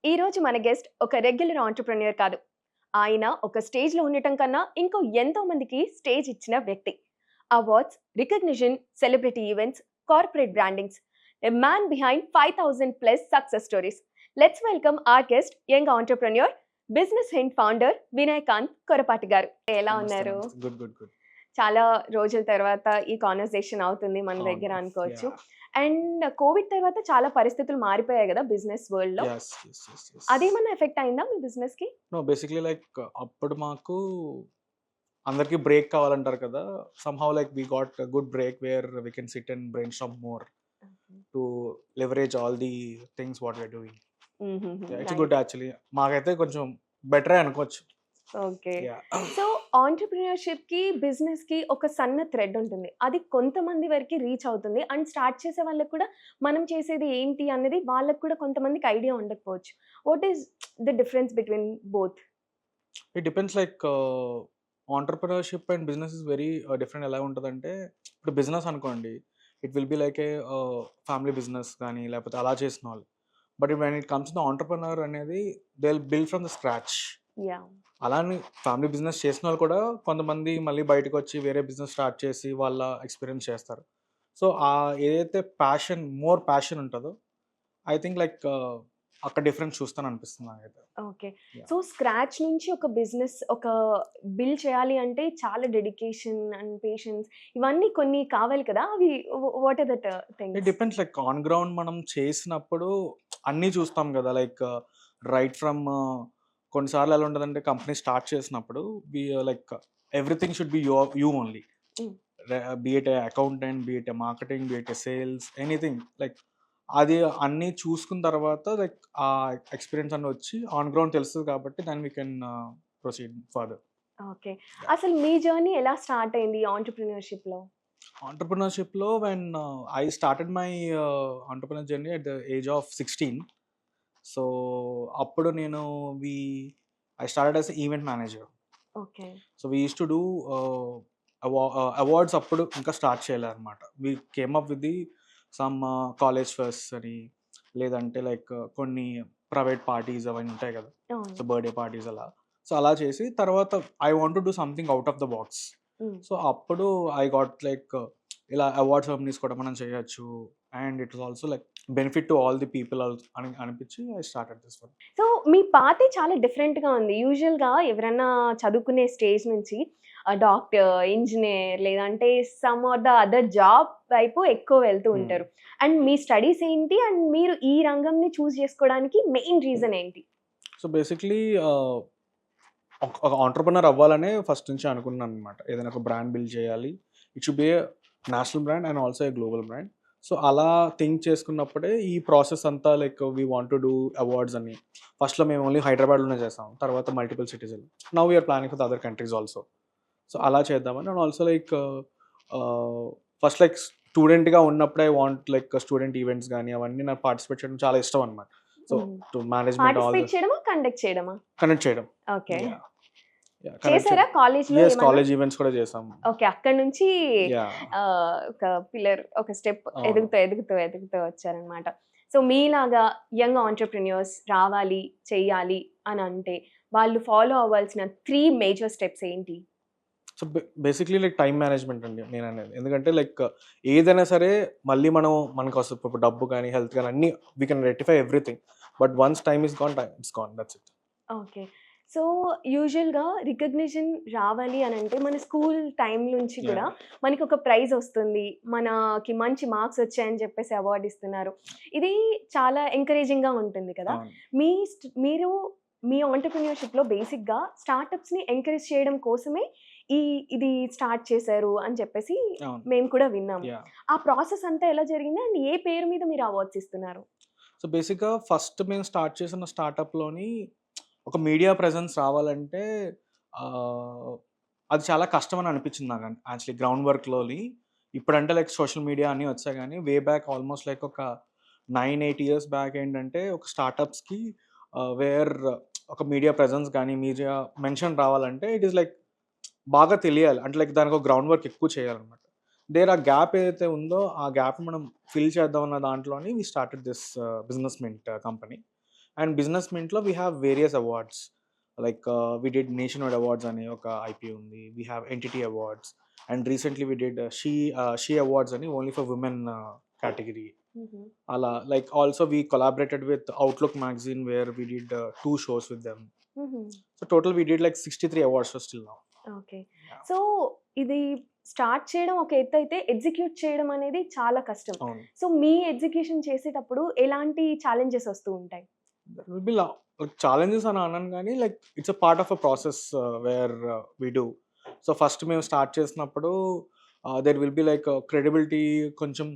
ఈరోజు మన గెస్ట్ ఒక రెగ్యులర్ ఆంటర్‌ప్రెన్యూర్ కాదు. ఆయన ఒక స్టేజ్‌లో ఉండటం కన్నా ఇంకో ఎంతో మందికి స్టేజ్ ఇచ్చిన వ్యక్తి. Awards, recognition, celebrity events, corporate brandings. A man behind 5000 plus success stories. Let's welcome our guest young entrepreneur, business hint founder Vinayakanth Korapati garu. ఎలా నమస్తే. ఉన్నారు? నమస్తే. గుడ్. గుడ్. గుడ్. చాలా రోజుల తర్వాత ఈ కాన్వర్సేషన్ అవుతుంది మన అవును. దగ్గర అనుకోవచ్చు. యాహ్! అండ్ కోవిడ్ తర్వాత చాలా పరిస్థితులు మారిపోయాయి గదా! బిజినెస్ వరల్డ్‌లో. యెస్. యెస్. యెస్. యెస్. అదేమన్నా ఎఫెక్ట్ అయిందా మీ బిజినెస్‌కి? నో, బేసిక్‌లీ లైక్ అప్పుడు మాకు అందరికి బ్రేక్ కావాలంటారు కదా! Somehow like we got a good break where we can sit and brainstorm more to leverage all the things what we are doing. Yeah! It's good nice. Actually. మాకైతే కొంచెం బెటరే అనుకోవచ్చు. Okay. Yeah! So, ఆంటర్‌ప్రెన్యూర్‌షిప్‌కి, బిజినెస్‌కి ఒక సన్న thread ఉంటుంది. అది కొంతమంది వరకి రీచ్ అవుతుంది. అండ్ స్టార్ట్ చేసే వాళ్ళకి కూడా మనం చేసేది ఏంటి అనేది వాళ్ళకి కూడా కొంతమందికి ఐడియా ఉండకపోవచ్చు. What is the difference between both? It depends like entrepreneurship and business is very different. ఎలా ఉంటదంటే, ఇప్పుడు బిజినెస్ అనుకోండి, it will be like a family business గానీ, లేకపోతే అలా చేసినవాళ్ళు. But when it comes to entrepreneur అనేది they will build from the scratch. Yeah! అలా అని ఫ్యామిలీ బిజినెస్ చేసినోళ్ళు కూడా కొంతమంది మళ్ళీ బయటకొచ్చి వేరే బిజినెస్ స్టార్ట్ చేసి వాళ్ళ ఎక్స్‌పీరియన్స్ చేస్తారు. సో, ఏదైతే మోర్ ప్యాషన్ ఉంటదో, ఐ థింక్ లైక్ అక్కడ డిఫరెన్స్ చూస్తాననిపిస్తుంది నాకైతే. ఓకే. యాహ్! సో, స్క్రాచ్ నుంచి ఒక బిజినెస్ బిల్డ్ చేయాలి అంటే చాలా డెడికేషన్ అండ్ పేషెన్స్ ఇవన్నీ కొన్ని కావాలి కదా! అవి what are that it things? Depends like on ground మనం చేసినప్పుడు అన్నీ చూస్తాం గదా! లైక్ రైట్ ఫ్రమ్ కొన్నిసార్లు ఎలా ఉంటదంటే కంపెనీ స్టార్ట్ చేసినప్పుడు like everything should be you only. Hmm. Be it a accountant, be it a marketing, be it a sales, anything like అది అన్నీ చూసుకున్న తర్వాత లైక్ ఆ ఎక్స్‌పీరియన్స్ అన్నీ వచ్చి ఆన్ గ్రౌండ్ తెలుస్తది కాబట్టి then we can proceed further. Okay. Yeah! అసలు మీ జర్నీ ఎలా స్టార్ట్ అయింది ఆంటర్‌ప్రెన్యూర్‌షిప్‌లో? ఆంటర్‌ప్రెన్యూర్‌షిప్‌లో when I started my entrepreneur journey at the age of 16. So, అప్పుడు నేను we I started as a event manager. Okay. So, we used to do awards అప్పుడు ఇంకా స్టార్ట్ చేయలేదన్నమాట. We came up with the some college fests అని, లేదంటే like కొన్ని private parties అవన్నీ ఉంటాయి కదా! అవును. సో, బర్త్‌డే పార్టీస్ అలా. సో, అలా చేసి తర్వాత I want to do something out of the box. Hmm. So, అప్పుడు ఐ గాట్ లైక్ ఇలా అవార్డ్ సెరమనీస్ కూడా మనం చేయొచ్చు. And it was also like benefit to all the people అని అనిపించి I started this one. So, మీ పాతే చాలా డిఫరెంట్‌గా ఉంది. యూజువల్‌గా ఎవరన్నా చదువుకునే స్టేజ్ నుంచి డాక్టర్, ఇంజినీర్ లేదంటే some or the other job వైపు ఎక్కువ వెళ్తూ హ్మ్. ఉంటారు. అండ్ మీ స్టడీస్ ఏంటి? అండ్ మీరు ఈ రంగంని చూజ్ చేసుకోవడానికి మెయిన్ రీజన్ ఏంటి? సో, బేసిక్‌లీ ఒక ఎంటర్‌ప్రెన్యూర్ అవ్వాలనే ఫస్ట్ నుంచి అనుకున్నాననమాట. ఏదైనా ఒక బ్రాండ్ బిల్డ్ చేయాలి. It should be a national brand and also a global brand. So, అలా థింక్ చేసుకున్నప్పుడే ఈ ప్రాసెస్ అంతా like we want to do awards అని. ఫస్ట్‌లో మేము ఓన్లీ హైదరాబాద్‌లోనే చేసాం. తర్వాత మల్టిపుల్ సిటీస్ ఎళ్ళాం. Now we are planning for the other countries also. So, అలా చేద్దామని and also like first like స్టూడెంట్‌గా ఉన్నప్పుడే I want like student events గాని అవన్నీ నాకు పార్టిసిపేట్ చేయడం చాలా ఇష్టం అనమాట. So, hmm. To management all the participate చేయడమా? కండక్ట్ చేయడమా? కనెక్ట్ చేయడం. ఓకే. యాహ్! యాహ్! కనెక్ట్ చేసారా చేయడం. కాలేజ్‌లో యెస్. ఏమన్నా? కాలేజ్ ఈవెంట్స్ కూడా చేసాం. ఓకే. అక్కడి నుంచి యాహ్! ఒక పిల్లర్, ఒక స్టెప్ అవును. ఎదుగుతూ వచ్చారనమాట. సో, మీలాగా యంగ్ ఆంటర్‌ప్రెన్యూర్స్ రావాలి, చెయ్యాలి అనంటే వాళ్ళు ఫాలో అవ్వాల్సిన 3 మేజర్ స్టెప్స్ ఏంటి? So, basically like time management అండి నేననేది. ఎందుకంటే లైక్ ఏదైనా సరే మళ్ళీ మనకొస్తది. ఇప్పుడు డబ్బు గాని, హెల్త్ గాని అన్నీ we can rectify everything. But once time is gone, time is gone. That's it. Okay. So, యూజువల్‌గా రికగ్నిషన్ రావాలి అనంటే మన స్కూల్ టైమ్ నుంచి గూడా యాహ్! మనకొక ప్రైజ్ ఒస్తుంది. మనకి మంచి మార్క్స్ వచ్చాయని చెప్పేసి అవార్డ్ ఇస్తున్నారు. ఇది చాలా ఎంకరేజింగ్‌గా ఉంటుంది కదా! అవును. మీరు మీ ఆంటర్‌ప్రెన్యూర్‌షిప్‌లో బేసిక్‌గా స్టార్టప్స్‌ని ఎంకరేజ్ చేయడం కోసమే ఇది స్టార్ట్ చేశారు అని చెప్పేసి అవును. మేము కూడా విన్నాము. యాహ్! ఆ ప్రాసెస్ అంతా ఎలా జరిగింది? అండ్ ఏ పేరు మీద మీరు అవార్డ్స్ ఇస్తున్నారు? సో, బేసిక్‌గా ఫస్ట్ మేము స్టార్ట్ చేసిన స్టార్టప్‌లోని ఒక మీడియా ప్రెజెన్స్ రావాలంటే ఆహ్, అది చాలా కష్టమని అనిపించింది నాకు యాక్చువల్లీ గ్రౌండ్ వర్క్‌లోని. ఇప్పుడంటే లైక్ సోషల్ మీడియా అన్నీ వచ్చాయి గానీ, వే బ్యాక్ ఆల్‌మోస్ట్ లైక్ ఒక 9, 8 ఇయర్స్ బ్యాక్ ఏంటంటే ఒక స్టార్టప్స్‌కి వేర్ ఒక మీడియా ప్రెజెన్స్ గానీ, మీడియా మెన్షన్ రావాలంటే ఇట్ ఈస్ లైక్ బాగా తెలియాలి. అంటే లైక్ దానికొక గ్రౌండ్ వర్క్ ఎక్కువ చేయాలనమాట. ఆ గ్యాప్ ఏదైతే ఉందో, ఆ గ్యాప్‌ని మనం ఫిల్ చేద్దాం అన్న దాంట్లోని we started this business mint company. And business మింట్లో we have various awards like we did nationwide awards అనే ఒక ఐపీ ఉంది, we have entity awards, and recently we did she awards అని ఓన్లీ ఫర్ విమెన్ కేటగిరీ. అలా like also we collaborated with Outlook magazine where we did 2 shows with them. So total we did like 63 awards still now. Okay. So ఇది start చేయడం ఒక ఎత్తు అయితే execute చేయడం అనేది చాలా కష్టం. అవును. సో మీ ఎగ్జిక్యూషన్ చేసేటప్పుడు ఎలాంటి ఛాలెంజెస్ వస్తూ ఉంటాయి? There will be ఛాలెంజెస్ అని అనను కానీ like it's a part of a process where we do. So first మేము స్టార్ట్ చేసినప్పుడు there will be like credibility కొంచెం,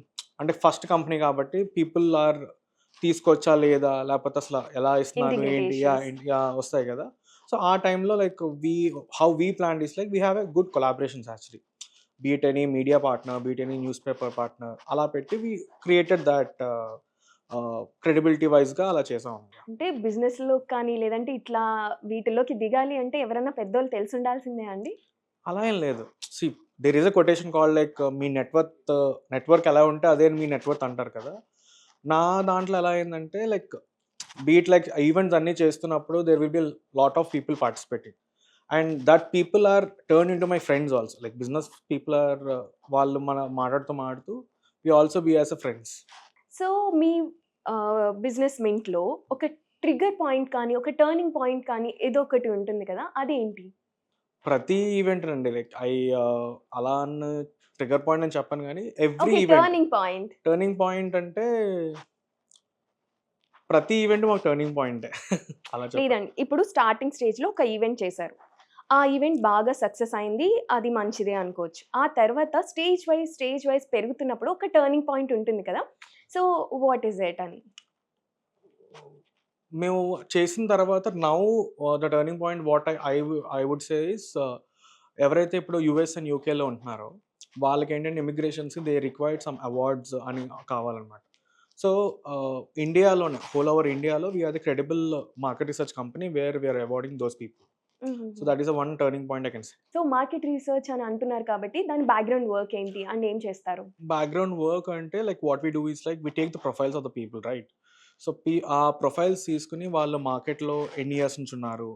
అంటే ఫస్ట్ కంపెనీ కాబట్టి పీపుల్ ఆర్ తీసుకొచ్చా లేదా, లేకపోతే అసలు ఎలా ఇస్తున్నారు ఏంటి Integrations. వస్తాయి కదా. సో ఆ టైంలో like how we plan is like we have a good collaborations actually, beat any media partner, beat any news paper partner, అలా పెట్టి వీ క్రియేటెడ్ దట్ క్రెడిబిలిటీ వైజ్గా అలా చేసాం. అంటే బిజినెస్లో కానీ లేదంటే ఇట్లా వీటిలోకి దిగాలి అంటే ఎవరైనా పెద్దోళ్ళు తెలిసి ఉండాల్సిందే అండి? అలా ఏం లేదు. See there is a quotation called like మీ నెట్వర్క్ ఎలా ఉంటే అదే మీ నెట్వర్క్ అంటారు కదా. నా దాంట్లో ఎలా అయిందంటే లైక్ బీట్ లైక్ ఈవెంట్స్ అన్నీ చేస్తున్నప్పుడు there will be lot of people participating, and that people are turn in to my friends also. Like business people are వాళ్ళు మన మాట్లాడుతూ we also be as a friends. So మీ business మింట్లో ఒక trigger point కానీ ఒక turning point కానీ ఏదో ఒకటి ఉంటుంది కదా, అదేంటి? ప్రతి ఈవెంట్ అండి లైక్ అలా అన్న ట్రిగర్ పాయింట్ అని చెప్పను కానీ every okay, event turning point అంటే ప్రతి ఈవెంట్ మాకు టర్నింగ్ పాయింటే. అలా చెప్పాలి. లేదండి, ఇప్పుడు స్టార్టింగ్ స్టేజ్లో ఒక ఈవెంట్ చేశారు, ఆ ఈవెంట్ బాగా సక్సెస్ అయింది, అది మంచిదే అనుకోవచ్చు. ఆ తర్వాత స్టేజ్ వైజ్ పెరుగుతున్నప్పుడు ఒక టర్నింగ్ పాయింట్ ఉంటుంది కదా, సో వాట్ ఈస్ ఇట్ అని? మేము చేసిన తర్వాత now the turning point what I would say is ఎవరైతే ఇప్పుడు యుఎస్ అండ్ యూకేలో ఉంటున్నారో వాళ్ళకి ఏంటంటే ఇమిగ్రేషన్స్కి దే రిక్వైర్డ్ సమ్ అవార్డ్స్ అని కావాలన్నమాట. సో ఇండియాలోనే హోల్ ఓవర్ ఇండియాలో we're the credible market research company where we're awarding those people. So that is one turning point I can say. So market research అని అంటున్నారు కాబట్టి దాని బ్యాక్గ్రౌండ్ వర్క్ ఏంటి and ఏం చేస్తారు? బ్యాక్గ్రౌండ్ వర్క్ అంటే like what we do is like we take the profiles of the people right. So ఆ profiles తీసుకుని వాళ్ళు మార్కెట్లో ఎన్ని ఇయర్స్ నుంచి ఉన్నారు,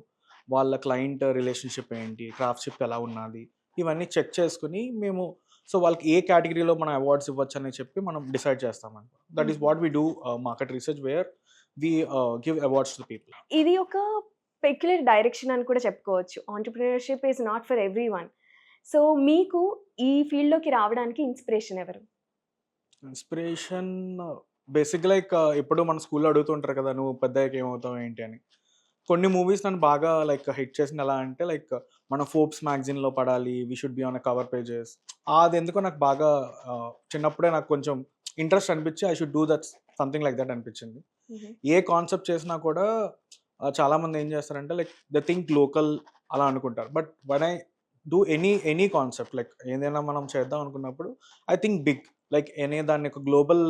వాళ్ళ క్లయింట్ రిలేషన్షిప్ ఏంటి, క్రాఫ్ట్షిప్ ఎలా ఉన్నది, ఇవన్నీ చెక్ చేసుకుని మేము సో వాళ్ళకి ఏ కేటగిరీలో మనం అవార్డ్స్ ఇవ్వచ్చు అని చెప్పి మనం డిసైడ్ చేస్తామంట. That is what we do market research where we give awards to people. ఇది ఒక పెక్యులర్ డైరెక్షన్ అని కూడా చెప్పుకోవచ్చు. Entrepreneurship is not for everyone. So మీకు ఈ ఫీల్డ్‌లోకి రావడానికి ఇన్స్పిరేషన్ ఎవరు? ఇన్స్పిరేషన్ బేసిక్గా లైక్ ఇప్పుడు మన స్కూల్లో అడుగుతుంటారు కదా, నువ్వు పెద్దయ్యాక ఏమవుతావు ఏంటి అని. కొన్ని మూవీస్ నన్ను బాగా లైక్ హిట్ చేసింది ఎలా అంటే లైక్ మన ఫోర్బ్స్ మ్యాగజైన్లో పడాలి, we should be on cover pages. అది ఎందుకో నాకు బాగా చిన్నప్పుడే నాకు కొంచెం ఇంట్రెస్ట్ అనిపించి I should do that something like that అనిపించింది. ఏ కాన్సెప్ట్ చేసినా కూడా చాలామంది ఏం చేస్తారంటే లైక్ ద థింక్ లోకల్ అలా అనుకుంటారు. But one I do any concept like ఏదైనా మనం చేద్దాం అనుకున్నప్పుడు ఐ థింక్ బిగ్, లైక్ దాన్ని ఒక గ్లోబల్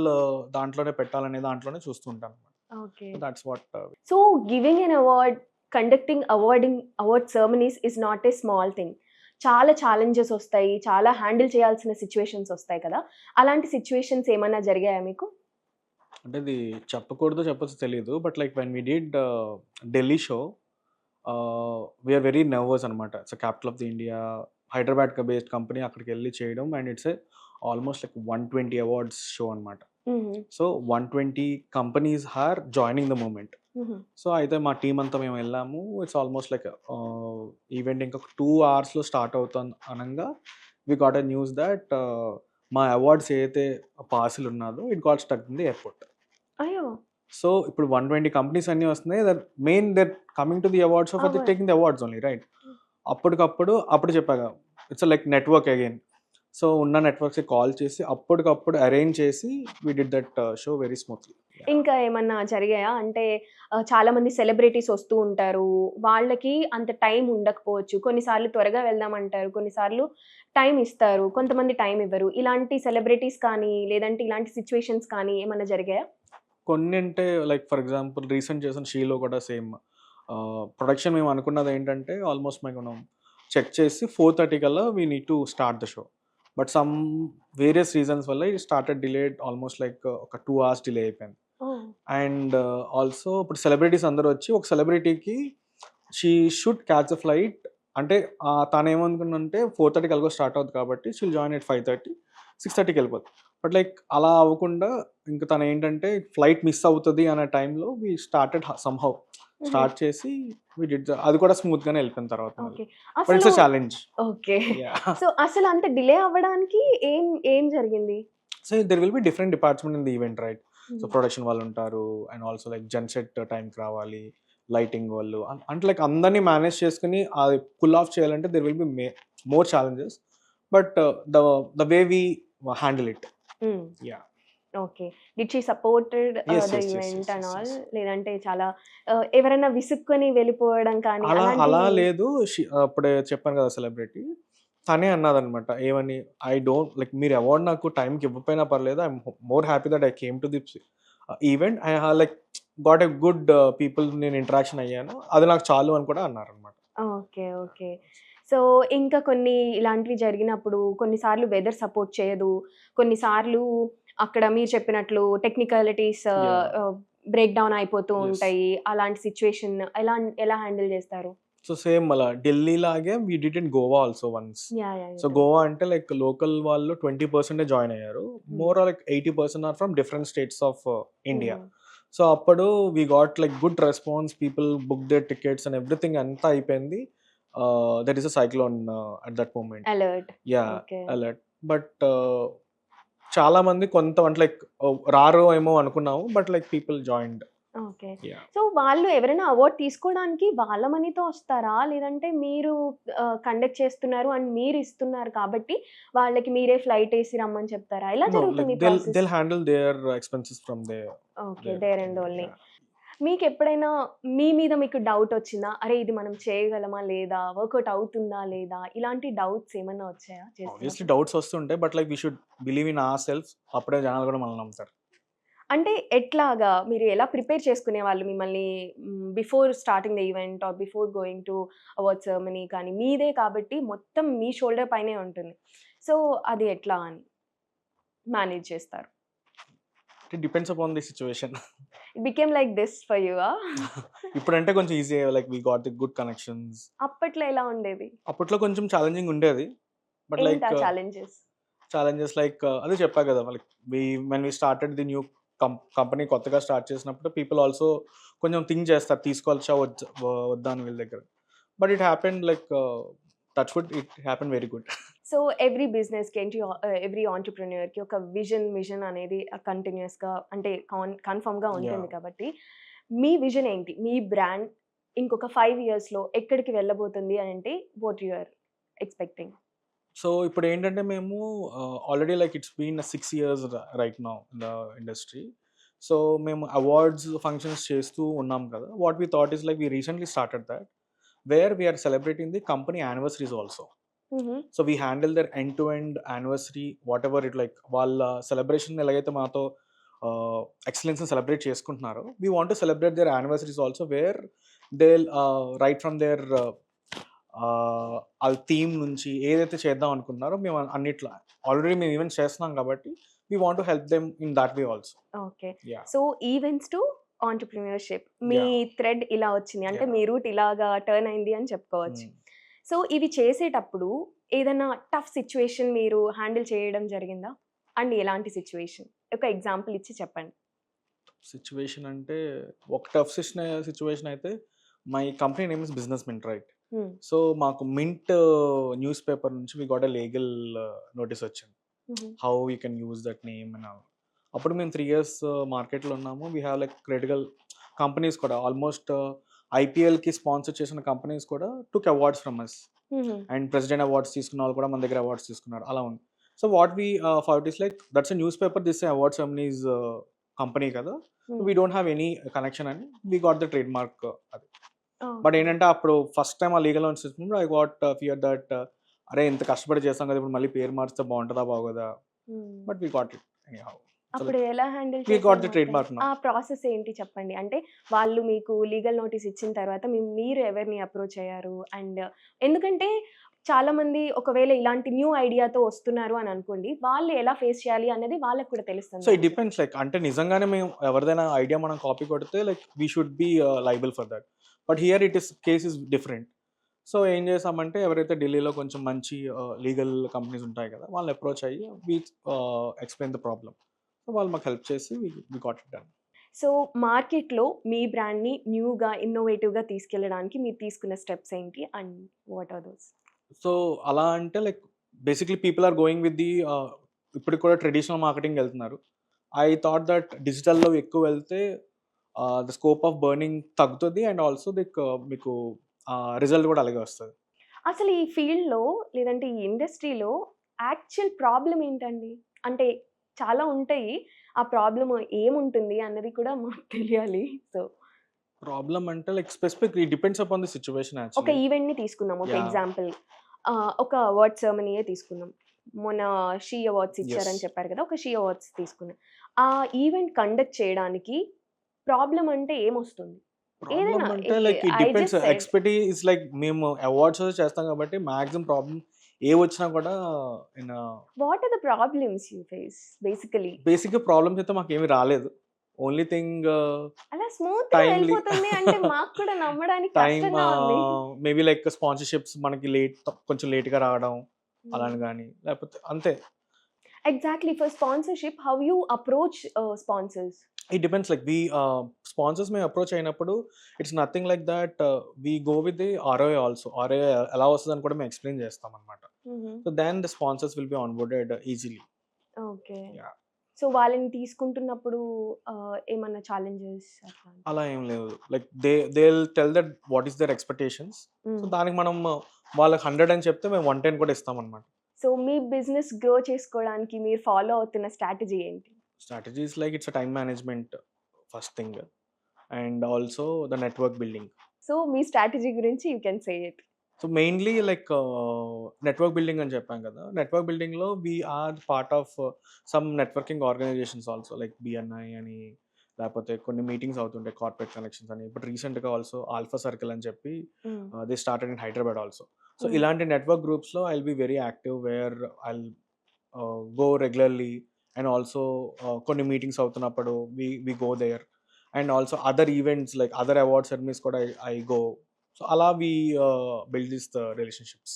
దాంట్లోనే పెట్టాలనే దాంట్లోనే చూస్తుంటాను. Okay. That's what. So giving an award, conducting award ceremonies is not a small thing. చాలా ఛాలెంజెస్ వస్తాయి, చాలా హ్యాండిల్ చేయాల్సిన సిచ్యువేషన్స్ వస్తాయి కదా, అలాంటి సిచ్యువేషన్స్ ఏమైనా జరిగాయా మీకు? అంటే ఇది చెప్పొచ్చు తెలియదు. But like when we did Delhi show we are very nervous అనమాట. It's capital of the India, Hyderabad based company, అక్కడికి వెళ్ళి చేయడం and it's almost like 120 awards show అనమాట. So 120 companies are joining the moment. So అయితే మా టీం అంతా మేము వెళ్ళాము. ఇట్స్ ఆల్మోస్ట్ లైక్ ఈవెంట్ ఇంకా 2 hours స్టార్ట్ అవుతుంది అనగా we got a news that మా అవార్డ్స్ ఏదైతే పార్సిల్ ఉన్నదో it got stuck in the airport. అయ్యో. సో ఇప్పుడు 120 కంపెనీస్ అన్నీ వస్తున్నాయి. That coming to the awards of taking the awards only right. అప్పుడు చెప్పాగా it's like network again. So ఉన్న నెట్వర్క్స్కి కాల్ చేసి అప్పటికప్పుడు అరేంజ్ చేసి we did that show very smoothly. ఇంకా ఏమన్నా జరిగాయా? అంటే చాలా మంది సెలబ్రిటీస్ వస్తూ ఉంటారు, వాళ్ళకి అంత టైం ఉండకపోవచ్చు, కొన్నిసార్లు త్వరగా వెళ్దామంటారు, కొన్నిసార్లు టైం ఇస్తారు, కొంతమంది టైం ఇవ్వరు. ఇలాంటి సెలబ్రిటీస్ కానీ లేదంటే ఇలాంటి సిచ్యువేషన్స్ కానీ ఏమన్నా జరిగాయా? కొన్ని అంటే లైక్ ఫర్ ఎగ్జాంపుల్ రీసెంట్ చేసిన షీలో కూడా సేమ్ ప్రొడక్షన్ మేము అనుకున్నది ఏంటంటే ఆల్మోస్ట్ మనం చెక్ చేసి 4:30 కల్లా we need to start the show. But some various reasons వల్ల it started delayed almost like ఒక 2 hours డిలే అయిపోయింది. అండ్ ఆల్సో ఇప్పుడు సెలబ్రిటీస్ అందరూ వచ్చి ఒక సెలబ్రిటీకి she should catch a flight అంటే తను ఏమనుకుందంటే 4:30కి ఎలాగో స్టార్ట్ అవుతుంది కాబట్టి షీల్ జాయిన్ ఎట్ 5:30, 6:30కి వెళ్ళిపోతుంది. బట్ లైక్ అలా అవ్వకుండా ఇంకా తను ఏంటంటే ఫ్లైట్ మిస్ అవుతుంది అనే టైంలో వీ స్టార్టెడ్ సమ్హౌ స్టార్ట్ చేసి వీ డిడ్ అది కూడా స్మూత్గానే వెళ్ళిపోయిన తర్వాత. ఓకే. బట్ ఇట్స్ అసలు a challenge. Okay. Yeah. So అసలు అంత డిలే అవ్వడానికి ఏం ఏం జరిగింది? So there will be different department in the event right. So production వాళ్ళు ఉంటారు అండ్ ఆల్సో లైక్ జెన్సెట్ టైంకి రావాలి, లైటింగ్ వాళ్ళు అంటే లైక్ అందరినీ మేనేజ్ చేసుకుని అది పుల్ ఆఫ్ చేయాలంటే there will be more challenges. But the way we handle it. Yeah. Okay. Did she supported Yes, the yes, yes, event yes, and yes, all? yes. లేదంటే చాలా ఎవరైనా విసుక్కొని వెళ్ళిపోవడం కానీ అలా అలాంటివి? లేదు. అప్పుడే చెప్పాను కదా సెలబ్రిటీ తనే అన్నదనమాట ఏమని, ఐ డోంట్ లైక్ మీరు అవార్డ్ నాకు టైంకి ఇవ్వకపోయినా పర్లేదు, I'm more happy that I came to the event. I like got a good people నేను ఇంటరాక్షన్ అయ్యాను, అది నాకు చాలు అని కూడా అన్నారనమాట. ఓకే. ఓకే. సో ఇంకా కొన్ని ఇలాంటివి జరిగినప్పుడు కొన్నిసార్లు వెదర్ సపోర్ట్ చేయదు. కొన్నిసార్లు అక్కడ మీరు చెప్పినట్లు టెక్నికాలిటీస్ Yeah. బ్రేక్ డౌన్ అయిపోతూ Yes. ఉంటాయి. అలాంటి సిట్యుయేషన్ ఎలా ఎలా హ్యాండిల్ చేస్తారు? సో సేమ్ అలా ఢిల్లీ లాగే we did in Goa also once. Yeah! Yeah! So Goa అంటే లైక్ లోకల్ వాళ్ళు 20% జాయిన్ అయ్యారు, more like 80% are from different states of India. So అప్పుడు we got like good response, people book their tickets and everything అంతా అయిపోయింది. That is a cyclone at that moment. Alert. Yeah, okay. Alert. But చాలా మంది కొంత అంటే like రారో ఏమో అనుకున్నాము, but like people joined. Okay. Yeah. So వాళ్ళు ఎవరైనా అవార్డ్ తీసుకోవడానికి వాళ్ళ మనీతో వస్తారా? లేదంటే మీరు కండక్ట్ చేస్తున్నారు అండ్ మీరు ఇస్తున్నారు కాబట్టి వాళ్ళకి మీరే ఫ్లైట్ ఏసి రమ్మని చెప్తారా? ఎలా No, జరుగుతుంది like ఈ process? they'll handle their expenses from okay. their there and only. yeah. మీకెప్పుడైనా మీ మీద మీకు డౌట్ వచ్చిందా? అరే! ఇది మనం చేయగలమా లేదా? వర్కౌట్ అవుతుందా లేదా? ఇలాంటి డౌట్స్ ఏమన్నా వచ్చాయా Obviously చేస్తున్నప్పుడు? డౌట్స్ వస్తుంటాయి, but like we should believe in our self. అప్పుడే జనాలు కూడా మనల్ని నమ్ముతారు. అంటే ఎట్లాగా? మీరు ఎలా ప్రిపేర్ చేసుకునేవాళ్ళు మిమ్మల్ని before starting the event are before going to award ceremony కానీ మీదే కాబట్టి మొత్తం మీ షోల్డర్ పైనే ఉంటుంది. సో అది ఎట్లా అని మేనేజ్ చేస్తారు? It depends upon the situation. It became like this for you? ఇప్పుడంటే కొంచెం easy, like we got the good connections. అప్పట్లో ఎలా ఉండేది? అప్పట్లో కొంచెం ఛాలెంజింగ్ ఉండేది, బట్ లైక్ ఏంటా ఛాలెంజెస్? ఛాలెంజెస్ లైక్ అదే చెప్పా కదా, like when we started the new company కొత్తగా స్టార్ట్ చేసినప్పుడు పీపుల్ ఆల్సో కొంచెం థింక్ చేస్తారు తీసుకోవాల్సా వద్దా అని వీళ్ళ దగ్గర. But it happen like touch wood, it happen very good. So every బిజినెస్‌కి ఏంటి ఎవ్రీ ఆంటర్‌ప్రెన్యూర్‌కి ఒక విజన్ అనేది కంటిన్యూయస్‌గా అంటే కన్ఫర్మ్‌గా ఉంటుంది కాబట్టి మీ విజన్ ఏంటి? మీ బ్రాండ్ ఇంకొక 5 ఇయర్స్‌లో ఎక్కడికి వెళ్ళబోతుంది అని అంటే what you are expecting? So ఇప్పుడు ఏంటంటే మేము already like it's been 6 years right now in the industry. So మేము అవార్డ్స్ ఫంక్షన్స్ చేస్తూ ఉన్నాం కదా. What we thought is like we recently started that where we are celebrating the company anniversaries also. So we handle their end to end anniversary whatever it like వాళ్ళ సెలబ్రేషన్ ఎలాగైతే మాతో ఎక్సలెన్స్ని celebrate చేసుకుంటున్నారో we want to celebrate there anniversaries also where they right from there వాళ్ళ theme నుంచి ఏదైతే చేద్దాం అనుకుంటున్నారో మేము అన్నిట్లో ఆల్రెడీ మేము ఈవెంట్స్ చేస్తున్నాం కాబట్టి we want to help them in that way also. Okay. Yeah. So events to entrepreneurship me Yeah. Thread ఇలా వచ్చింది. అంటే Yeah. మీ రూట్ ఇలాగా టర్న్ అయింది అని చెప్పుకోవచ్చు. సో ఇవి చేసేటప్పుడు ఏదైనా టఫ్ సిచ్యువేషన్ మీరు హ్యాండిల్ చేయడం జరిగిందా? అండ్ ఎలాంటి సిచ్యువేషన్? ఒక ఎగ్జాంపుల్ ఇచ్చి చెప్పండి. సిచ్యువేషన్ అంటే ఒక టఫ్ సిచ్యువేషన్ అయితే my company name is business mint right. So మాకు మింట్ న్యూస్ పేపర్ నుంచి we got a legal notice వచ్చింది, how you can use that name and all. అప్పుడు మేము 3 years మార్కెట్లో ఉన్నాము. We have like critical companies కూడా almost ఐపీఎల్కి sponsor చేసిన కంపెనీస్ కూడా took awards from us and president awards తీసుకున్న వాళ్ళు కూడా మన దగ్గర అవార్డ్స్ తీసుకున్నారు, అలా ఉంది. So what we thought is like that's a newspaper, this award ceremonies company కదా, we don't have any connection అని we got the trademark అది. బట్ ఏంటంటే అప్పుడు ఫస్ట్ టైం ఆ లీగల్ లోన్స్ తీసుకున్నప్పుడు ఐ గాట్ ఫియర్ దట్ అరే ఇంత కష్టపడి చేస్తాం కదా ఇప్పుడు మళ్ళీ పేరు మార్చితే బాగుంటుందా బాగోదా, but we got it anyhow. అప్పుడు ఎలా హ్యాండిల్ We got the చేశారు trademark మొత్తం? now. ఆ ప్రాసెస్ ఏంటి చెప్పండి? అంటే వాళ్ళు మీకు లీగల్ నోటీస్ ఇచ్చిన తర్వాత మీరు ఎవరిని అప్రోచ్ అయ్యారు? అండ్ ఎందుకంటే చాలామంది ఒకవేళ ఇలాంటి న్యూ ఐడియాతో వస్తున్నారు అని అనుకోండి. వాళ్ళు ఎలా ఫేస్ చేయాలి అనేది వాళ్ళకి కూడా తెలుస్తుంది సో ఇట్ కదా! డిపెండ్స్ లైక్ అంటే నిజంగానే మేము ఎవరిదైనా ఐడియా మనం కాపీ కొడితే like we should be liable for that. But here case is different. So ఏం చేసామంటే ఎవరైతే ఢిల్లీలో కొంచెం మంచి లీగల్ కంపెనీస్ ఉంటాయి కదా, వాళ్ళని అప్రోచ్ అయ్యి we explain the problem. So వాళ్ళు మాకు హెల్ప్ చేసి we got it done. So మార్కెట్‌లో మీ బ్రాండ్‌ని న్యూగా, ఇన్నోవేటివ్‌గా తీసుకెళ్ళడానికి మీరు తీసుకున్న స్టెప్స్ ఏంటి? And what are those? So అలా అంటే like basically people are going with the ఇప్పటికి కూడా ట్రెడిషనల్ మార్కెటింగ్ వెళ్తున్నారు. ఐ థాట్ దట్ డిజిటల్‌లో ఎక్కువ వెళ్తే ద స్కోప్ ఆఫ్ బర్నింగ్ తగ్గుతది అండ్ ఆల్సో మీకు రిజల్ట్ కూడా అలాగే వస్తది. అసలు ఈ ఫీల్డ్‌లో లేదంటే ఈ ఇండస్ట్రీలో యాక్చువల్ ప్రాబ్లమ్ ఏంటండి? అంటే చాలా ఉంటాయి. ఆ ప్రాబ్లమ్ ఏముంటుంది అన్నది కూడా మాకు తెలియాలి. సో ప్రాబ్లమ్ అంటే like specific it depends upon the situation ఒక యాక్చువల్లీ. ఈవెంట్‌ని తీసుకుందాం. ఒక యాహ్! ఎగ్జాంపుల్ ఒక అవార్డ్ సెరమనీయే తీసుకుందాం. మొన్న షీ అవార్డ్స్ యెస్. ఇచ్చారని చెప్పారు కదా! ఒక షీ అవార్డ్స్ తీసుకున్నాం. ఆ ఈవెంట్ కండక్ట్ చేయడానికి ప్రాబ్లమ్ అంటే ఏమొస్తుంది? ప్రాబ్లమ్ ఏదైనా అంటే like it I depends. Just said expertise like మేము అవార్డ్స్ చేస్తాం కాబట్టి మాక్సిమం ప్రాబ్లమ్ ఏవొచ్చినా కూడా in what are the problems you face basically? బేసిక్‌గా ప్రాబ్లమ్స్ అయితే మాకేమి రాలేదు. ఓన్లీ థింగ్ అలా స్మూత్‌గా టైమ్‌లీ వెళ్ళిపోతుంది అంటే మాకు కూడా నమ్మడానికి టైమ్ కష్టంగా ఉంది. మేబీ లైక్ స్పాన్సర్‌షిప్స్ మనకి కొంచెం లేట్‌గా రావడం అలాని హ్మ్. గాని లేకపోతే అంతే. Exactly for sponsorship how you approach sponsors? It depends like sponsors మేము అప్రోచ్ అయినప్పుడు it's nothing like that we go with the ROI also. ROI ఎలా వస్తదని కూడా మేము ఎక్స్‌ప్లెయిన్ చేస్తామనమాట. హుహు. So then the sponsors will be onboarded easily. Okay. Yeah! So వాళ్ళని తీసుకుంటున్నప్పుడు ఏమన్నా ఛాలెంజెస్ అట్లా? అలా ఏం లేదు. Like they will tell that what is their expectations. So hmm. దానికి మనం వాళ్ళకి 100 అని చెప్తే మేము 110 కూడా ఇస్తామనమాట. సో మీ బిజినెస్ గ్రో చేసుకోవడానికి మీరు ఫాలో అవుతున్న స్ట్రాటజీ ఏంటి? Strategies like it's a time management first thing, and also the network building. So మీ స్ట్రాటజీ గురించి you can say it. So mainly like network building అని చెప్పాం కదా. నెట్వర్క్ బిల్డింగ్‌లో we are part of some networking organizations also like BNI అని లేకపోతే కొన్ని meetings అవుతుంటాయి కార్పొరేట్ కనెక్షన్స్ అని. ఇప్పుడు రీసెంట్‌గా ఆల్సో ఆల్ఫా సర్కిల్ అని చెప్పి hmm. They started in Hyderabad also. So hmm. ఇలాంటి నెట్వర్క్ గ్రూప్స్‌లో I will be very active where I'll go regularly and also కొన్ని మీటింగ్స్ అవుతున్నప్పుడు we go there and also other events like other award ceremonies కూడా I go. So అలా build this the relationships.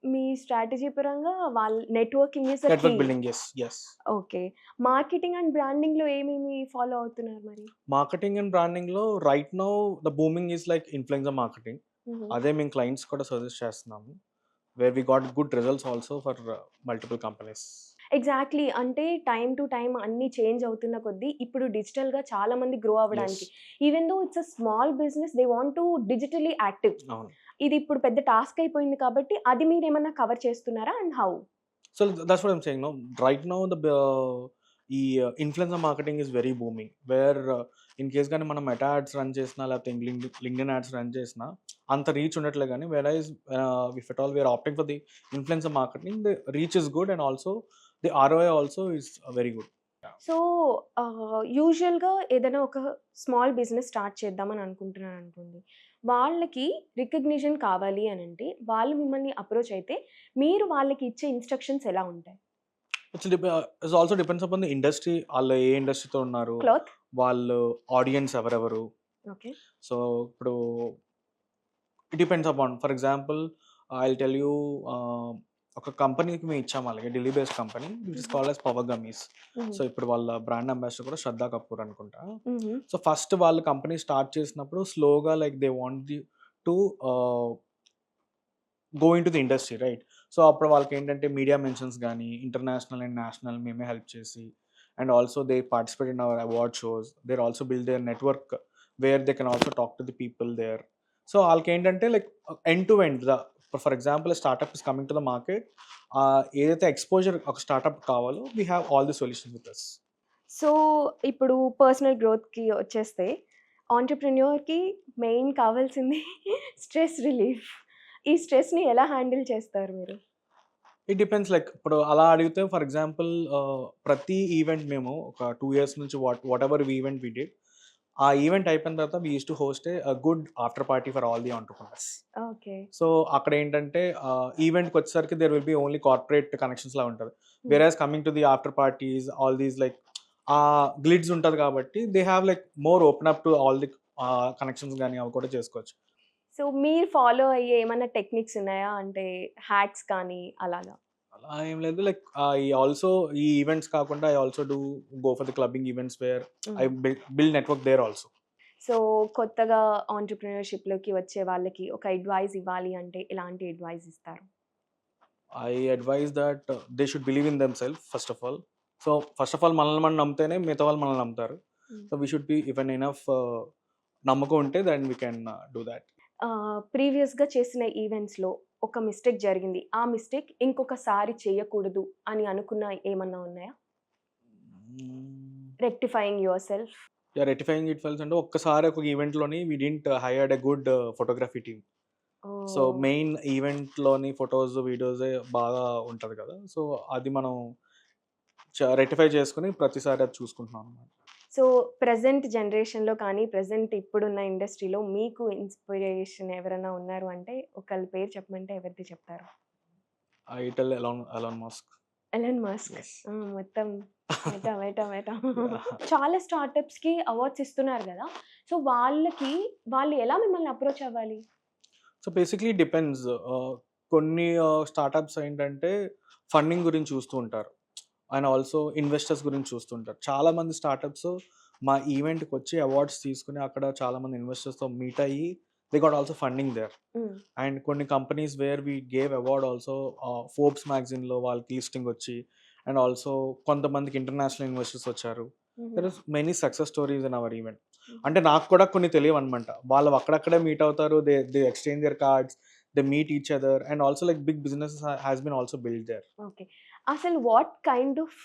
మీ strategy పరంగా వాళ్ళ networking is the key. Network building yes. Okay. Marketing and బ్రాండింగ్‌లో ఏమేమి follow అవుతున్నారు మరి? Marketing and బ్రాండింగ్‌లో right now the booming is like influencer marketing. హుహు. అదే మేము క్లయింట్స్ కూడా సజెస్ట్ చేస్తున్నాము. Where we got good results also for multiple companies. Exactly. అంటే టైమ్ టు టైమ్ అన్నీ చేంజ్ అవుతున్న కొద్దీ ఇప్పుడు డిజిటల్‌గా చాలా మంది గ్రో యెస్. అవ్వడానికి even though it's a small business they want to digitally active. అవును. ఇది ఇప్పుడు పెద్ద టాస్క్ అయిపోయింది కాబట్టి అది మీరేమన్నా కవర్ చేస్తున్నారా? And how? So that's what I'm saying no. Right now ఈ influencer marketing is very booming. Where in case గాని మనం మెటా యాడ్స్ రన్ చేసినా లేకపోతే లింక్డ్ఇన్ యాడ్స్ రన్ చేసినా అంత రీచ్ ఉండట్లే గానీ whereas if at all we are opting for the influencer marketing the reach is good and also the ROI also is very good. So యూజువల్‌గా ఏదైనా ఒక small business start చేద్దామని అనుకుంటున్నారనుకోండి. వాళ్ళకి recognition కావాలి అనంటే వాళ్ళు మిమ్మల్ని అప్రోచ్ అయితే మీరు వాళ్ళకి ఇచ్చే ఇన్‌స్ట్రక్షన్స్ ఎలా ఉంటాయి? It's also depends upon the industry. ఆళ్ళు ఏ ఇండస్ట్రీతో ఉన్నారు, క్లాత్? వాళ్ళు ఆడియన్స్ ఎవరెవరు. ఓకే. సో ఇప్పుడు it depends upon for example I will tell you ఒక కంపెనీకి మేము ఇచ్చాము అలాగే Delhi based company which is హుహు. Called as power gummies. హుహు. సో ఇప్పుడు వాళ్ళ బ్రాండ్ అంబాసిడర్ కూడా శ్రద్ధా కపూర్ అనుకుంటా. హుహు. సో ఫస్ట్ వాళ్ళు కంపెనీ స్టార్ట్ చేసినప్పుడు స్లోగా like they want to go into the industry right. So అప్పుడు వాళ్ళకి ఏంటంటే మీడియా మెన్షన్స్ కానీ ఇంటర్నేషనల్ అండ్ నేషనల్ మేమే హెల్ప్ చేసి and also they participate in our award shows. There also build their network where they can also talk to the people there. So వాళ్ళకి ఏంటంటే like end to end for example startup is coming to the market. ఏదైతే exposure ఒక startup కావాలో we have all the solutions with us. So ఇప్పుడు personal గ్రోత్‌కి వచ్చేస్తే ఆంటర్‌ప్రెన్యూర్‌కి main కావాల్సింది stress relief. ఈ స్ట్రెస్‌ని ఎలా హ్యాండిల్ చేస్తారు మీరు? ఇట్ డిపెండ్స్ లైక్ ఇప్పుడు అలా అడిగితే ఫర్ ఎగ్జాంపుల్ ప్రతి ఈవెంట్ మేము ఒక 2 ఇయర్స్ నుంచి whatever event we did ఆ ఈవెంట్ అయిపోయిన తర్వాత we use to host a good after party for all the entrepreneurs. Okay. So, అక్కడేంటంటే ఈవెంట్‌కి వచ్చేసరికి there will be only corporate కనెక్షన్స్‌లా ఉంటది. Hmm. Whereas coming to the after parties all these like గ్లిడ్స్ ఉంటది కాబట్టి they have like more open up to all the connections గాని అవి కూడా చేసుకోవచ్చు. సో, మీరు ఫాలో అయ్యే ఏమన్నా టెక్నిక్స్ ఉన్నాయా? అంటే హ్యాక్స్ కానీ అలాగా? అలా ఏం లేదు. లైక్ ఈ ఆల్సో ఈ ఈవెంట్స్ కాకుండా I also do go for the clubbing events where I hmm. Build network there also. So, కొత్తగా ఆంటర్‌ప్రెన్యూర్‌షిప్‌లోకి వచ్చే వాళ్ళకి ఒక అడ్వైస్ ఇవ్వాలి అంటే ఎలాంటి అడ్వైస్ ఇస్తారు? I advise that they should believe in themselves first of all. So, first of all మనల్ని మనం నమ్మితేనే మిగతా వాళ్ళు మనల్ని నమ్ముతారు. Hmm. So, we should be even enough నమ్మకం ఉంటే then we can do that. ప్రీవియస్‌గా చేసిన ఈవెంట్స్‌లో ఒక మిస్టేక్ జరిగింది. ఆ మిస్టేక్ ఇంకొకసారి చేయకూడదు అని అనుకున్న ఏమన్నా ఉన్నాయా? Rectifying yourself. Yeah! Rectifying it fails అంటే ఒక్కసారి ఒక ఈవెంట్‌లోని we didn't hired a good photography team. So, oh! Main ఈవెంట్‌లోని ఫోటోస్, వీడియోసే బాగా ఉంటది కదా! సో, అది మనం రెక్టిఫై చేసుకొని ప్రతిసారి అది చూసుకుంటున్నాం అన్నమాట. సో, ప్రెజెంట్ జనరేషన్‌లో కానీ, ప్రెజెంట్ ఇప్పుడున్న ఇండస్ట్రీలో మీకు ఇన్‌స్పిరేషన్ ఎవరైనా ఉన్నారు అంటే, ఒకళ్ళ పేరు చెప్పమంటే ఎవరిది చెప్తారు? I tell Elon Musk. Elon Musk. Yes. మొత్తం మెటా. యాహ్! చాలా స్టార్టప్స్‌కి అవార్డ్స్ ఇస్తున్నారు గదా! సో, వాళ్ళు ఎలా మిమ్మల్ని అప్రోచ్ అవ్వాలి? So, basically depends. కొన్ని స్టార్టప్స్ ఏంటంటే ఫండింగ్ గురించి చూస్తూ ఉంటారు. అండ్ ఆల్సో ఇన్వెస్టర్స్ గురించి చూస్తుంటారు. చాలామంది స్టార్టప్స్ మా ఈవెంట్‌కొచ్చి అవార్డ్స్ తీసుకొని అక్కడ చాలామంది ఇన్వెస్టర్స్‌తో మీట్ అయ్యి they got also funding there. Hmm. And కొన్ని companies where we gave award also Forbes మ్యాగజైన్‌లో వాళ్ళకి లిస్టింగ్ వచ్చి అండ్ ఆల్సో కొంతమందికి ఇంటర్నేషనల్ ఇన్వెస్టర్స్ వచ్చారు. హుహు. There is many success stories in our event. హుహు. అంటే నాకు కూడా కొన్ని తెలియవనమాట. వాళ్ళు అక్కడక్కడే మీట్ అవుతారు. They exchange their cards. They meet each other and also like big businesses has been also built there. Okay. అసలు వాట్ కైండ్ ఆఫ్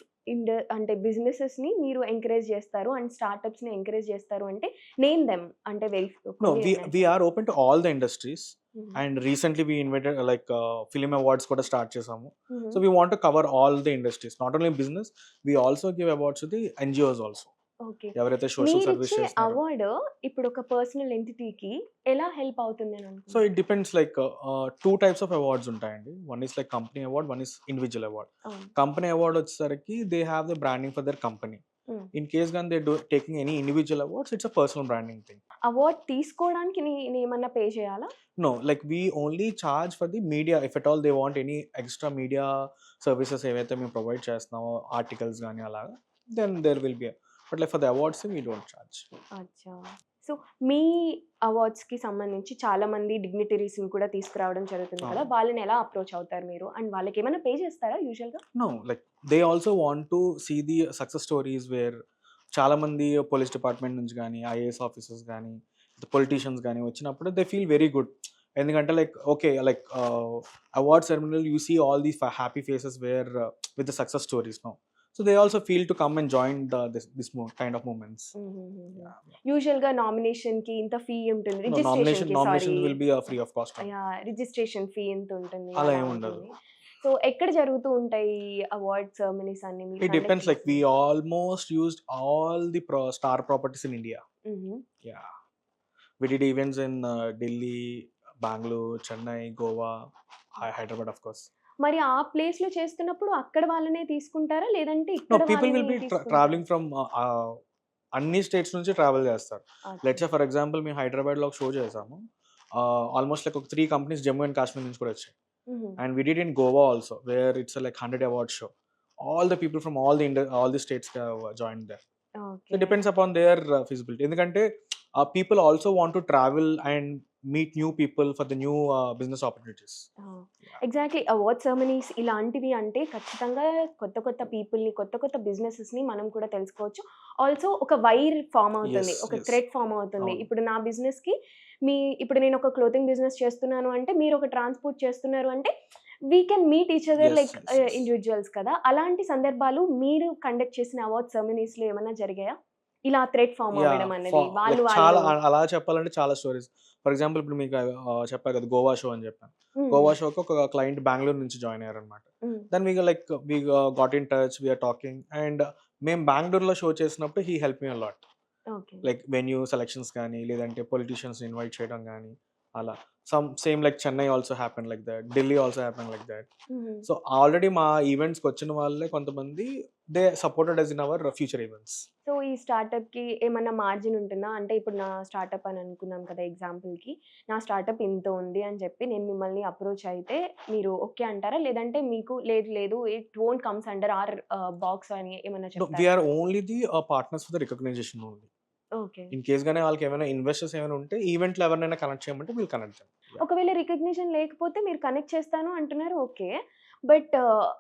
అంటే బిజినెసెస్‌ని మీరు ఎంకరేజ్ చేస్తారు అండ్ స్టార్టప్స్‌ని ఎంకరేజ్ చేస్తారు అంటే నేమ్ దెమ్ అంటే No, కొన్ని we ఉన్నాయి. are open to all the industries, హుహు. and recently we invited like film awards కూడా స్టార్ట్ చేసాము. హుహు. So we want to cover all the industries, not only business. We also give awards to the NGOs also. Okay. ఎవరైతే social service మీరిచ్చే చేస్తున్నారో. Award ఇప్పుడు ఒక personal ఎంటిటీకి ఎలా help అవుతుందని సో అనుకుంటున్నారు? It depends like two types of awards ఉంటాయండి. One is like company award, one is individual award. అవును. కంపెనీ అవార్డ్ వచ్చేసరికి they have the branding for their company. Hmm. In case గాని they taking any individual awards, it's a personal branding thing. Award తీసుకోవడానికి నేనేమన్నా pay చేయాలా? No, like we only charge for the media if at all they want any extra media services ఏవైతే మేము provide చేస్తున్నామో articles గానీ అలాగా then there will be but like for the awards we don't charge. అచ్చా! So, మీ అవార్డ్స్‌కి సంబంధించి చాలామంది డిగ్నిటరీస్‌ని కూడా తీసుకురావడం జరుగుతుంది కదా! వాళ్ళని ఎలా అప్రోచ్ అవుతారు మీరు? అండ్ వాళ్ళకేమైనా పే చేస్తారా యూజువల్‌గా? No like they also want to see the success stories where చాలా మంది పోలీస్ డిపార్ట్మెంట్ నుంచి కానీ ఐఏఎస్ ఆఫీసర్స్ కానీ పొలిటీషియన్స్ కానీ వచ్చినప్పుడు దే ఫీల్ వెరీ గుడ్. ఎందుకంటే లైక్ ఓకే లైక్ అవార్డ్ సెరమనీలో you see all these happy faces where with the success stories no. So they also feel to come and join this kind of moments. యూజువల్‌గా నామినేషన్‌కి ఇంత fee ఉంటుంది. Nomination రిజిస్ట్రేషన్‌కి sorry. Will be free of cost. Yeah! Registration fee ఇంత ఉంటుంది. అలా అలా ఏమి ఉండదు. ఉంటుంది. సో, ఎక్కడ జరుగుతూ ఉంటాయి ఈ అవార్డ్ సెరమనీస్ అన్ని మీరు It conduct depends. Like we చేసినవి? almost used all the star properties in India. హుహు. Yeah, we did events in Delhi, Bangalore, Chennai, Goa, Hyderabad, of course. మరి ఆ ప్లేస్‌లో చేస్తున్నప్పుడు అక్కడ వాళ్ళనే తీసుకుంటారా? లేదంటే No, ఇక్కడ people will వాళ్ళని be తీసుకుంటారా? traveling from అన్ని స్టేట్స్ నుంచి ట్రావెల్ చేస్తారు. అచ్చా! లెట్స్ సే ఫర్ ఎగ్జాంపుల్ మేము హైదరాబాద్లో ఒక షో చేసాము. ఆల్మోస్ట్ లైక్ ఒక 3 కంపెనీస్ జమ్మూ అండ్ కాశ్మీర్ నుంచి కూడా వచ్చాయి. హుహు. And we did in Goa also, where it's a like 100 award show. All the people from all the states have joined there. So okay. it depends upon their feasibility. ఎందుకంటే people also want to travel and meet new people for the new business opportunities. Exactly. Award ceremonies ఇలాంటివి అంటే ఖచ్చితంగా కొత్త పీపుల్‌ని, కొత్త బిజినెసెస్‌ని మనం కూడా తెలుసుకోవచ్చు. ఆల్సో ఒక వైర్ ఫార్మ్ అవుతుంది. Yes, ఒక yes. థ్రెడ్ ఫార్మ్ అవుతుంది. అవును. ఇప్పుడు నా బిజినెస్‌కి ఇప్పుడు నేను ఒక క్లోతింగ్ బిజినెస్ చేస్తున్నాను అంటే, మీరు ఒక ట్రాన్స్‌పోర్ట్ చేస్తున్నారు అంటే, we can meet each other Yes, like yes, yes. Individuals కదా! అలాంటి సందర్భాలు మీరు కండక్ట్ చేసిన అవార్డ్ సెరమనీస్‌లో ఏమన్నా జరిగాయా? ఇలా థ్రెడ్ ఫార్మ్ Yeah, అవ్వడం అనేది. like చాలా వాళ్ళు అలా చెప్పాలంటే చాలా స్టోరీస్. ఫర్ ఎగ్జాంపుల్ ఇప్పుడు మీకు చెప్పా కదా గోవా షో అని చెప్పాను. హ్మ్. గోవా షోకి ఒక క్లయింట్ బెంగుళూరు నుంచి జాయిన్ అయ్యారనమాట. Hmm. Then we got in touch, we're talking and మేము బెంగుళూరులో షో చేసినప్పుడు he help me a lot. Okay. Like venue selections కానీ, లేదంటే పొలిటీషియన్స్ ఇన్వైట్ చేయడం గానీ, అలా. Same like Chennai also happen like that. Delhi also happen like that. హుహు. సో, ఆల్రెడీ మా ఈవెంట్స్‌కొచ్చిన వాళ్ళే కొంతమంది they supported us in our future events. So, ఈ స్టార్టప్‌కి ఏమన్నా మార్జిన్ ఉంటుందా? అంటే ఇప్పుడు నా స్టార్టప్ అని అనుకున్నాం కదా! ఎగ్జాంపుల్‌కి. నా స్టార్టప్ ఇంత ఉంది అని చెప్పి నేను మిమ్మల్ని అప్రోచ్ అయితే మీరు ఓకే అంటారా? లేదంటే మీకు లేదు లేదు it won't comes under our box అని ఏమన్నా నో, వి చెప్తారా? Or only the partners for the recognization only. Okay. In case గాని వాళ్ళకేమైనా ఇన్వెస్టర్స్ ఏమైనా ఉంటే ఈవెంట్‌లో ఎవరినైనా కనెక్ట్ చేయమంటే వీల్ కనెక్ట్ దెమ్. యాహ్! ఒకవేళ రికగ్నిషన్ లేకపోతే మీరు కనెక్ట్ చేస్తాను అంటున్నారు ఓకే. బట్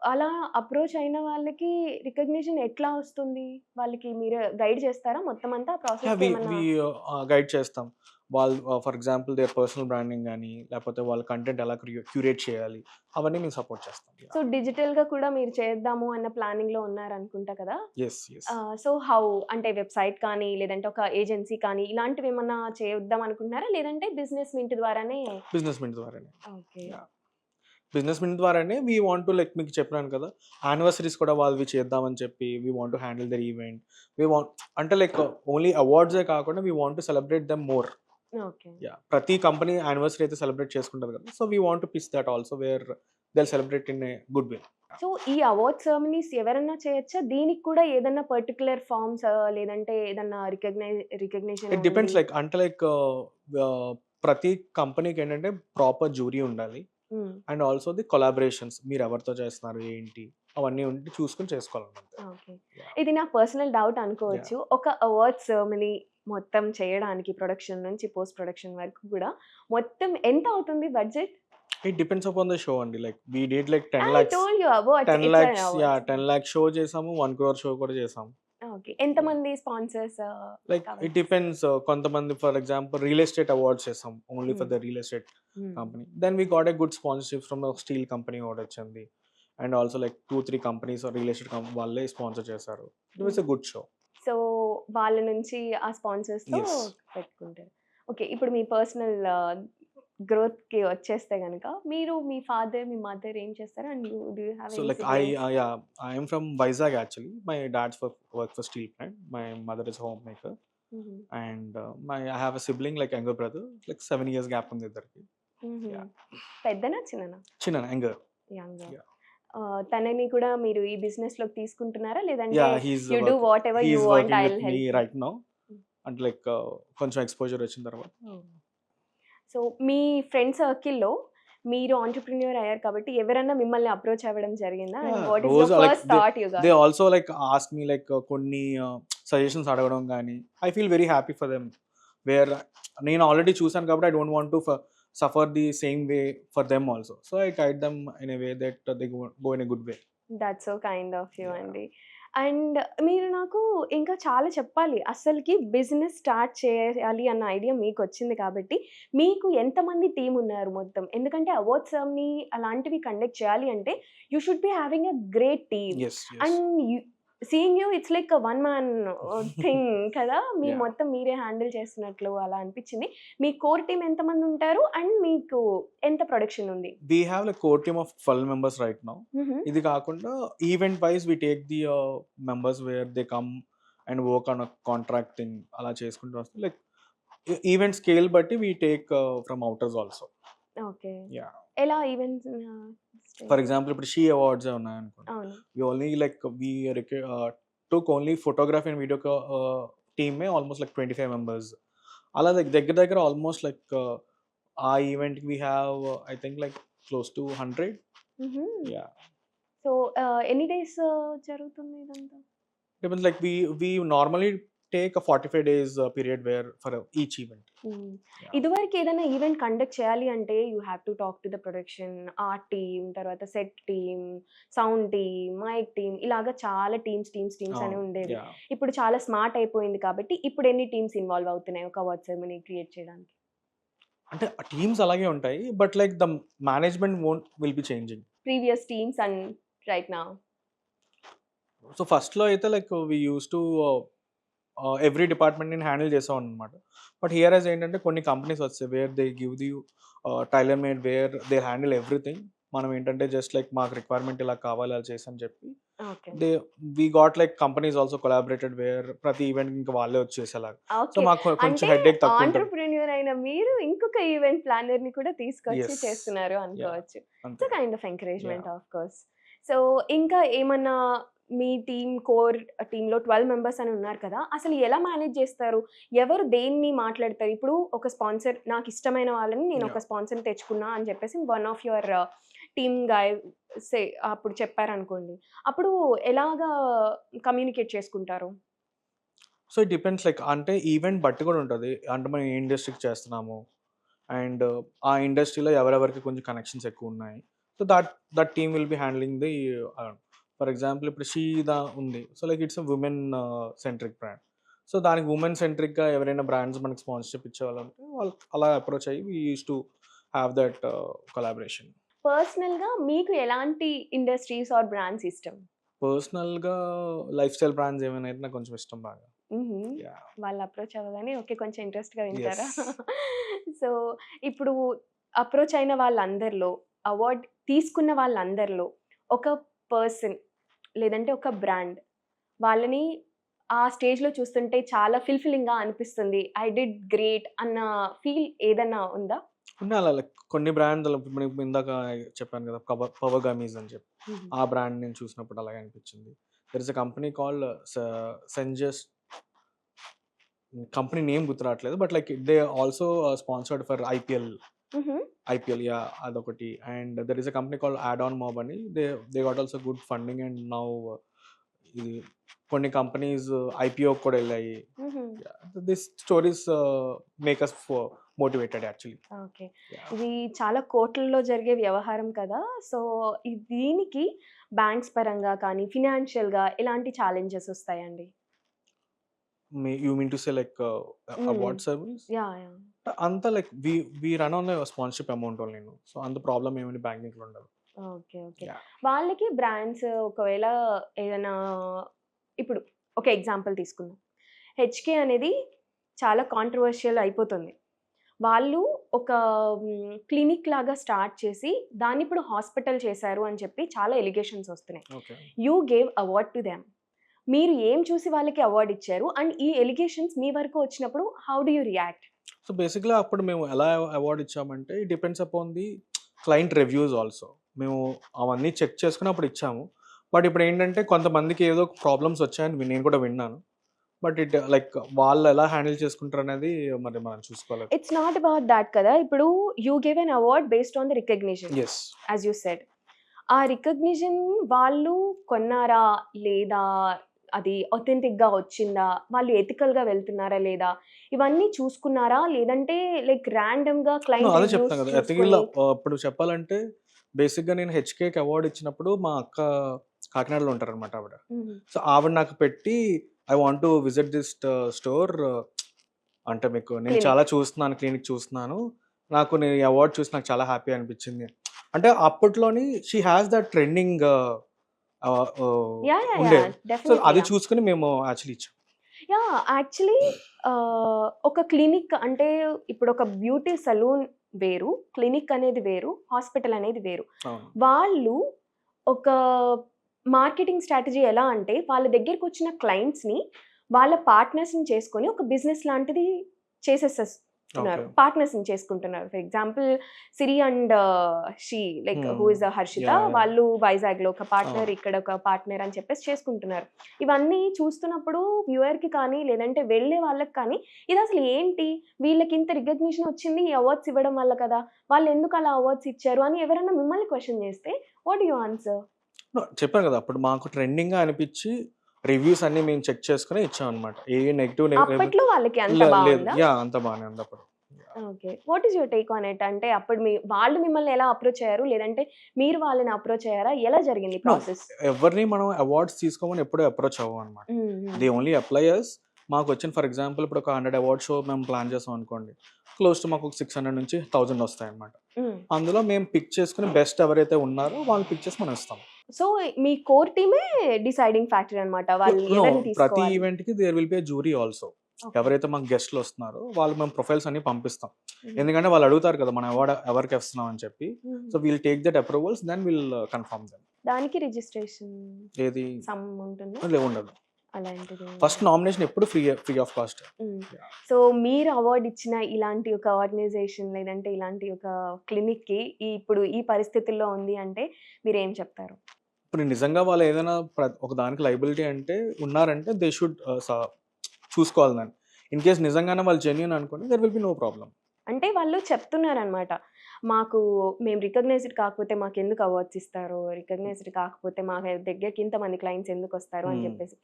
అలా అప్రోచ్ అయిన వాళ్ళకి రికగ్నిషన్ ఎట్లా వస్తుంది? వాళ్ళకి మీరు గైడ్ చేస్తారా మొత్తం అంతా యాహ్! ప్రాసెస్‌కి ఏమన్నా? వి గైడ్ చేస్తాం. వాళ్ళు for example there personal branding గాని, లేకపోతే వాళ్ళ కంటెంట్ ఎలా క్యూరేట్ చేయాలి, అవన్నీ మేము సపోర్ట్ చేస్తాం. సో, డిజిటల్‌గా కూడా మీరు చేద్దాము అన్న ప్లానింగ్‌లో ఉన్నారనుకుంటా కదా! యెస్. యెస్. సో, హౌ అంటే వెబ్‌సైట్ కానీ, లేదంటే ఒక ఏజెన్సీ కానీ ఇలాంటివేమన్నా చేద్దాం అనుకుంటున్నారా? లేదంటే బిజినెస్ మింట్ ద్వారానే? బిజినెస్ మింట్ ద్వారానే. ఓకే. యాహ్! బిజినెస్ మింట్ ద్వారానే వి వాంట్ టు లైక్ మీకు చెప్పినాను కదా! యానివర్సరీస్ కూడా వాళ్ళవి చేద్దామని చెప్పి we want to handle their event. We want అంటే లైక్ ఓన్లీ అవార్డ్సే కాకుండా we want to celebrate them more. Okay. Yeah! ప్రతి కంపెనీ యానివర్సరీ అయితే సెలబ్రేట్ చేసుకుంటది కదా! So, we want to pitch that also where they'll celebrate in a good way. So, ఈ award ceremonies ఎవరన్నా చేయొచ్చా? దీనికి కూడా ఏదన్నా పర్టిక్యులర్ ఫార్మ్స్ లేదంటే ఏదన్నా రికగ్నిషన్ ఇట్ ఉంది? డిపెండ్స్ లైక్ అంటే లైక్ ప్రతి కంపెనీకి ఏంటంటే ప్రాపర్ జ్యూరీ ఉండాలి. హ్మ్. అండ్ ఆల్సో ది కొలాబరేషన్స్ మీరు ఎవరితో చేస్తున్నారు ఏంటి అవన్నీ ఉండి చూసుకొని చేసుకోవాలన్నమాట. ఓకే. యాహ్! ఇది నా పర్సనల్ డౌట్ అనుకోవచ్చు. యాహ్! ఒక అవార్డ్ సెరమనీ మొత్తం చేయడానికి ప్రొడక్షన్ నుంచి పోస్ట్ ప్రొడక్షన్ వరకు కూడా మొత్తం ఎంత అవుతుంది budget? It depends upon the show అండి. Like we did like 10 I lakhs told you awards. 10 it's an lakhs yeah! Awards. 10 lakhs show చేసాము. 1 క్రోర్ షో కూడా చేసాము. ఓకే. యాహ్! ఎంతమంది స్పాన్సర్స్ లైక్ ఇట్ డిపెండ్స్. కొంతమంది for example real estate awards చేసాం. Only for hmm. The real estate hmm. Company. Then we got a good sponsorship from a steel company ఒకటొచ్చింది. And also like 2, 3 companies real estate వాళ్ళే sponsor చేశారు. It was a good show. So, వాళ్ళ నుంచి ఆ స్పాన్సర్స్‌తో yes. పెట్టుకుంటారు. Okay. ఇప్పుడు మీ personal గ్రోత్‌కి వచ్చేస్తే గనక మీరు మీ ఫాదర్, మీ మదర్ ఏం చేస్తారు? And do you have So any like siblings? yeah, I am from Vizag actually. My dad's work for steel plant. My mother is a homemaker, హుహు. and I have a sibling like younger brother. Like 7 years gap ఉంది ఇద్దరికి. హుహు. Yeah, పెద్దనా? చిన్ననా? చిన్న younger. యంగా. Yeah, తనని కూడా మీరు ఈ బిజినెస్‌లోకి తీసుకుంటున్నారా? లేదంటే yeah. You do whatever you He's want working I with will me help you. right now. అంటే లైక్ కొంచెం ఎక్స్‌పోజర్ వచ్చిన తర్వాత. సో, మీ ఫ్రెండ్ సర్కిల్‌లో మీరు ఎంటర్‌ప్రెన్యూర్ అయ్యారు కాబట్టి ఎవరన్నా మిమ్మల్ని అప్రోచ్ అవ్వడం జరిగిందా? అండ్ Yeah, వాట్ ఈస్ రోజు your like first thought you they గాట్? also like ask me like కొన్ని సజెషన్స్ అడగడం గానీ I feel very happy for them. Where నేను ఆల్రెడీ చూసాను కాబట్టి I don't want to suffer the same way for them also. So I guide them in a way that they go in a good way. That's so kind of you Yeah. అండి. And మీరు నాకు ఇంకా చాలా చెప్పాలి. అస్సలకి business start చేయాలి అన్న idea మీకొచ్చింది కాబట్టి, మీకు ఎంతమంది టీమ్ ఉన్నారు మొత్తం? ఎందుకంటే అవార్డ్స్ సెరమనీ అలాంటివి కండక్ట్ చేయాలి అంటే, you should be having a great team. Yes, yes. And seeing you it's like one man thing కదా! మీ Yeah. మొత్తం మీరే హ్యాండిల్ చేస్తున్నట్లు అలా అనిపించింది. మీ కోర్ టీమ్ ఎంతమంది ఉంటారు? అండ్ మీకు ఎంత ప్రొడక్షన్ ఉంది? We have like core team of 12 members right now. హుహు. ఇది కాకుండా event wise we take the members where they come and work on a contract thing అలా చేసుకుంటూ వస్తాం. లైక్ ఈవెంట్ స్కేల్ బట్టి we take from outers also. Okay. Ya, ఎలా events for example ఇప్పుడు she awards ఉన్నాయనుకోండి, అవును. we only like we took only photography and video team में almost like 25 members. అలా దగ్గర దగ్గర ఆల్మోస్ట్ లైక్ ఆ event we have I think like close to 100. హుహు. యా, సో, ఎన్ని డేస్ జరుగుతుంది ఇదంతా? Depends like we normally take 45 days period where for each event. ఇదివరకు ఏదైనా ఈవెంట్ కండక్ట్ చేయాలి అంటే you have to talk to the production, art team, తర్వాత set team, sound team, mike team ఇలాగా చాలా టీమ్స్ అని ఉండేవి. యా, ఇప్పుడు చాలా స్మార్ట్ అయిపోయింది కాబట్టి ఇప్పుడు ఎన్ని టీమ్స్ ఇన్వాల్వ్ అవుతున్నాయి ఒక అవార్డ్ సెరమనీ క్రియేట్ చేయడానికి? అంటే టీమ్స్ అలాగే ఉంటాయి but like the management will be changing. Previous teams and right now. So ఫస్ట్‌లో అయితే like we used to every department నేను హ్యాండిల్ చేసేవాడిని అనమాట. బట్ హియర్ యాజ్ ఏంటంటే కొన్ని కంపెనీస్ వచ్చాయి where they give you tailor made where they handle everything. మనం ఏంటంటే జస్ట్ లైక్ మాకు రిక్వైర్మెంట్ ఇలా కావాలి అలా చేసి అని చెప్పి okay. We got like companies also collaborated where ప్రతి ఈవెంట్ ఇంకా వాళ్ళే వచ్చేసేలాగా. So okay. మాకు కొంచెం అంటే హెడేక్ తక్కువ ఉంటుంది. ఆంటర్‌ప్రెన్యూర్ అయిన మీరు ఇంకొక ఈవెంట్ ప్లానర్‌ని కూడా తీసుకొచ్చి ఎస్. చేస్తున్నారు యాహ్! అనుకోవచ్చు. ఇట్స్ అంతే. A kind of encouragement yeah! Of course. So, ఇంకా ఏమన్నా మీ కోర్ టీమ్‌లో 12 మెంబర్స్ అని ఉన్నారు కదా! అసలు ఎలా మేనేజ్ చేస్తారు? ఎవరు దేన్ని మాట్లాడతారు? ఇప్పుడు ఒక స్పాన్సర్ నాకిష్టమైన వాళ్ళని నేను ఒక యాహ్! స్పాన్సర్‌ని తెచ్చుకున్నా అని చెప్పేసి one of your team guy say అప్పుడు చెప్పారనుకోండి. అప్పుడు ఎలాగా కమ్యూనికేట్ చేసుకుంటారు? సో ఇట్ డిపెండ్స్ లైక్ అంటే ఈవెంట్ బట్టి కూడా ఉంటది. అంటే మనం ఏ ఇండస్ట్రీకి చేస్తున్నాము అండ్ ఆ ఇండస్ట్రీలో ఎవరెవరికి కొంచెం కనెక్షన్స్ ఎక్కువున్నాయి. So that team will be handling the for example ఇప్పుడు 'షీదా' ఉంది. So like it's a women centric brand. So దానికి వుమెన్ సెంట్రిక్‌గా ఎవరైనా బ్రాండ్స్ మనకి స్పాన్సర్‌షిప్ ఇచ్చేవాళ్ళంటే వాళ్ళు అలా అప్రోచ్ అయ్యి we used to have that collaboration. పర్సనల్‌గా మీకు ఎలాంటి ఇండస్ట్రీస్ ఆర్ బ్రాండ్స్ ఇష్టం? పర్సనల్‌గా లైఫ్ స్టైల్ బ్రాండ్స్ ఏమైనా అయితే నాకు కొంచెం ఇష్టం బాగా. హుహు. యాహ్! వాళ్ళు అప్రోచ్ అవ్వగానే ఓకే. కొంచెం ఇంట్రెస్ట్‌గా వింటారా? యెస్. సో, ఇప్పుడు అప్రోచ్ అయిన వాళ్ళందరిలో, అవార్డ్ తీసుకున్న వాళ్ళందరిలో ఒక పర్సన్ లేదంటే ఒక బ్రాండ్ వాళ్ళని ఆ స్టేజ్‌లో చూస్తుంటే చాలా ఫుల్‌ఫిల్లింగ్‌గా అనిపిస్తుంది. ఐ డిడ్ గ్రేట్ అన్న ఫీల్ ఏదన్నా ఉందా? ఉన్నాయి అలా లైక్ కొన్ని బ్రాండ్‌లు ఇప్పుడు మీకు ఇందాక చెప్పాను కదా! పవర్ గమీస్ అని చెప్పి. హుహు. ఆ బ్రాండ్ నేను చూసినప్పుడు అలాగే అనిపించింది. There is a company called సెంజెస్ కంపెనీ నేమ్ గుర్తు రావట్లేదు. But like they also sponsored for హుహు. IPL yeah! అదొకటి. And there is a company called ad on mob అని they got also good funding and now ఇది కొన్ని companies ఐపీఓకి కూడా ఎళ్ళాయి. హుహు. This stories make us motivated actually. Okay. Yeah! ఇది చాలా కోట్లల్లో జరిగే వ్యవహారం కదా! సో, దీనికి బ్యాంక్స్ పరంగా కానీ, ఫినాన్షియల్‌గా ఎలాంటి ఛాలెంజెస్ ఒస్తాయండి? You mean to say like hmm. Award service? Yeah! అంతా like we run on sponsorship amount only. So అంత ప్రాబ్లమ్ ఏమి బ్యాంకింగ్‌లో ఉండదు. ఓకే. యాహ్! వాళ్ళకి బ్రాండ్స్ ఒకవేళ ఏదైనా ఇప్పుడు ఒక ఎగ్జాంపుల్ తీసుకుందాం. హెచ్‌కే అనేది చాలా కాంట్రోవర్షియల్ అయిపోతుంది. వాళ్ళు ఒక క్లినిక్ లాగా స్టార్ట్ చేసి దాన్ని ఇప్పుడు హాస్పిటల్ చేశారు అని చెప్పి చాలా ఎలిగేషన్స్ వస్తున్నాయి. Okay. You gave award to them. మీరు ఏం చూసి వాళ్ళకి అవార్డ్ ఇచ్చారు? అండ్ ఈ ఎలిగేషన్స్ మీ వరకు వచ్చినప్పుడు how do you react? So బేసిక్‌గా అప్పుడు మేము ఎలా అవార్డ్ ఇచ్చామంటే it depends upon the client reviews also. మేము అవన్నీ చెక్ చేసుకొని అప్పుడు ఇచ్చాము. బట్ ఇప్పుడేంటంటే కొంతమందికి ఏదో ప్రాబ్లమ్స్ వచ్చాయని నేను కూడా విన్నాను. బట్ లైక్ వాళ్ళు ఎలా హ్యాండిల్ చేసుకుంటారనేది మరి మనం చూసుకోవాలి. ఇట్స్ నాట్ అబౌట్ థాట్ కదా! ఇప్పుడు you give an award based on the recognition yes. As you said. ఆ రికగ్నిషన్ వాళ్ళు కొన్నారా? లేదా? అది ఆథెంటిక్‌గా వచ్చిందా? వాళ్ళు ఎథికల్‌గా వెళ్తున్నారా లేదా? ఇవన్నీ చూసుకున్నారా? లేదంటే లైక్ ర్యాండమ్‌గా క్లయింట్ అదే రివ్యూస్ చెప్తాను కదా! చూసుకొని ఎథికల్‌గా ఇప్పుడు చెప్పాలంటే బేసిక్‌గా నేను హెచ్‌కేకి అవార్డ్ ఇచ్చినప్పుడు మా అక్క కాకినాడలో ఉంటారనమాట ఆవిడ. హుహు. సో ఆవిడ నాకు పెట్టి I want to visit this store అంటే మీకు నేను చాలా క్లినిక్. చూస్తున్నాను, క్లినిక్ చూస్తున్నాను. నేను ఈ అవార్డ్ చూసి నాకు చాలా హ్యాపీ అనిపించింది. అంటే అప్పట్లోని షీ హాస్ దట్ ట్రెండింగ్ ఉండేది. సో డెఫినెట్‌లీ అది చూసుకొని మేము యాక్చువల్లీ ఇచ్చాం. యాక్చువల్లీ ఒక క్లినిక్ అంటే ఇప్పుడు ఒక బ్యూటీ సలూన్ వేరు, క్లినిక్ అనేది వేరు, హాస్పిటల్ అనేది వేరు. అవును. వాళ్ళు ఒక మార్కెటింగ్ స్ట్రాటజీ ఎలా అంటే వాళ్ళ దగ్గరకొచ్చిన క్లయింట్స్‌ని వాళ్ళ పార్ట్నర్స్‌ని చేసుకొని ఒక బిజినెస్ లాంటిది చేసేసేస్తున్నారు. ఓకే. పార్ట్నర్స్‌ని చేసుకుంటున్నారు. For example 'Siri and she' like who hmm. Is Harshitha yeah! Yeah! వాళ్ళు వైజాగ్‌లో ఒక పార్ట్నర్, అవును. ఇక్కడ ఒక పార్ట్నర్ అని చెప్పేసి చేసుకుంటున్నారు. ఇవన్నీ చూస్తున్నప్పుడు వ్యూయర్‌కి కానీ, లేదంటే వెళ్ళే వాళ్ళకి కానీ ఇదసలు ఏంటి? వీళ్ళకింత రికగ్నిషన్ వచ్చింది ఈ అవార్డ్స్ ఇవ్వడం వల్ల కదా! వాళ్ళెందుకు అలా అవార్డ్స్ ఇచ్చారు అని ఎవరైనా మిమ్మల్ని క్వెషన్ చేస్తే వాట్ డు యూ ఆన్సర్? చెప్పాను కదా! అప్పుడు మాకు ట్రెండింగ్‌గా అనిపిచ్చి రివ్యూస్ అన్నీ మేము చెక్ చేసుకొని ఇచ్చామనమాట. ఏ నెగెటివ్ అప్పట్లో వాళ్ళకి అంత లేదు. బావుందా? యాహ్! అంతా బానే ఉంది అప్పుడు. Okay. What is your take on it? అంటే అప్పుడు వాళ్ళు మిమ్మల్ని ఎలా అప్రోచ్ అయ్యారు? లేదంటే మీరు వాళ్ళని అప్రోచ్ అయ్యారా? ఎలా జరిగింది నో. ప్రాసెస్? ఎవరిని మనం అవార్డ్స్ తీసుకోమని ఎప్పుడూ అప్రోచ్ అవ్వమనమాట. They only apply us. మాకొచ్చిన ఫర్ ఎగ్జాంపుల్ ఇప్పుడు ఒక 100 అవార్డ్ షో మేము ప్లాన్ చేసాం అనుకోండి. క్లోజ్ టు మాకు ఒక 600 నుంచి 1000 వస్తాయన్నమాట. హ్మ్. అందులో మేము పిక్ చేసుకొని బెస్ట్ ఎవరైతే ఉన్నారో వాళ్ళని పిక్ చేసి మనం ఇస్తాం. సో, మీ కోర్ టీమే డిసైడింగ్ ఫ్యాక్టర్ అన్నమాట. వాళ్ళు నో. ఎవరిని ప్రతి తీసుకోవాలి. ఈవెంట్‌కి there will be a jury also. Okay. ఎవరైతే మాకు గెస్ట్‌లు వస్తున్నారో వాళ్ళు మేము ప్రొఫైల్స్ అన్ని పంపిస్తాం. హ్మ్. ఎందుకంటే వాళ్ళు అడుగుతారు కదా! మన అవార్డ్ ఎవరికి ఇస్తున్నాం అని చెప్పి. Hmm. So we'll take that approvals then will confirm them. దానికి రిజిస్ట్రేషన్ ఏది సమ్ ఉంటుందా ఉండదు. అలాంటిది? ఫస్ట్ నామినేషన్ ఎప్పుడు ఫ్రీ ఆఫ్ కాస్ట్. సో మీరు అవార్డ్ ఇచ్చిన ఇలాంటి ఒక ఆర్గనైజేషన్ లేదంటే ఇలాంటి ఒక క్లినిక్కి ఇప్పుడు ఈ పరిస్థితుల్లో ఉంది అంటే మీరు ఏం చెప్తారు? ఇప్పుడు నిజంగా వాళ్ళు ఏదైనా ఒక దానికి లైబిలిటీ అంటే ఉన్నారంటే దే షుడ్ చూసుకోవాలి దాన్ని. ఇన్ కేస్ నిజంగానే వాళ్ళు జెన్యూన్ అనుకోండి there will be no problem. అంటే వాళ్ళు చెప్తున్నారనమాట. మేము రికగ్నైజ్డ్ కాకపోతే మాకెందుకు అవార్డ్స్ ఇస్తారు? రికగ్నైజ్డ్ కాకపోతే మా దగ్గరికి ఇంతమంది క్లయింట్స్ ఎందుకొస్తారు అని చెప్పేసి.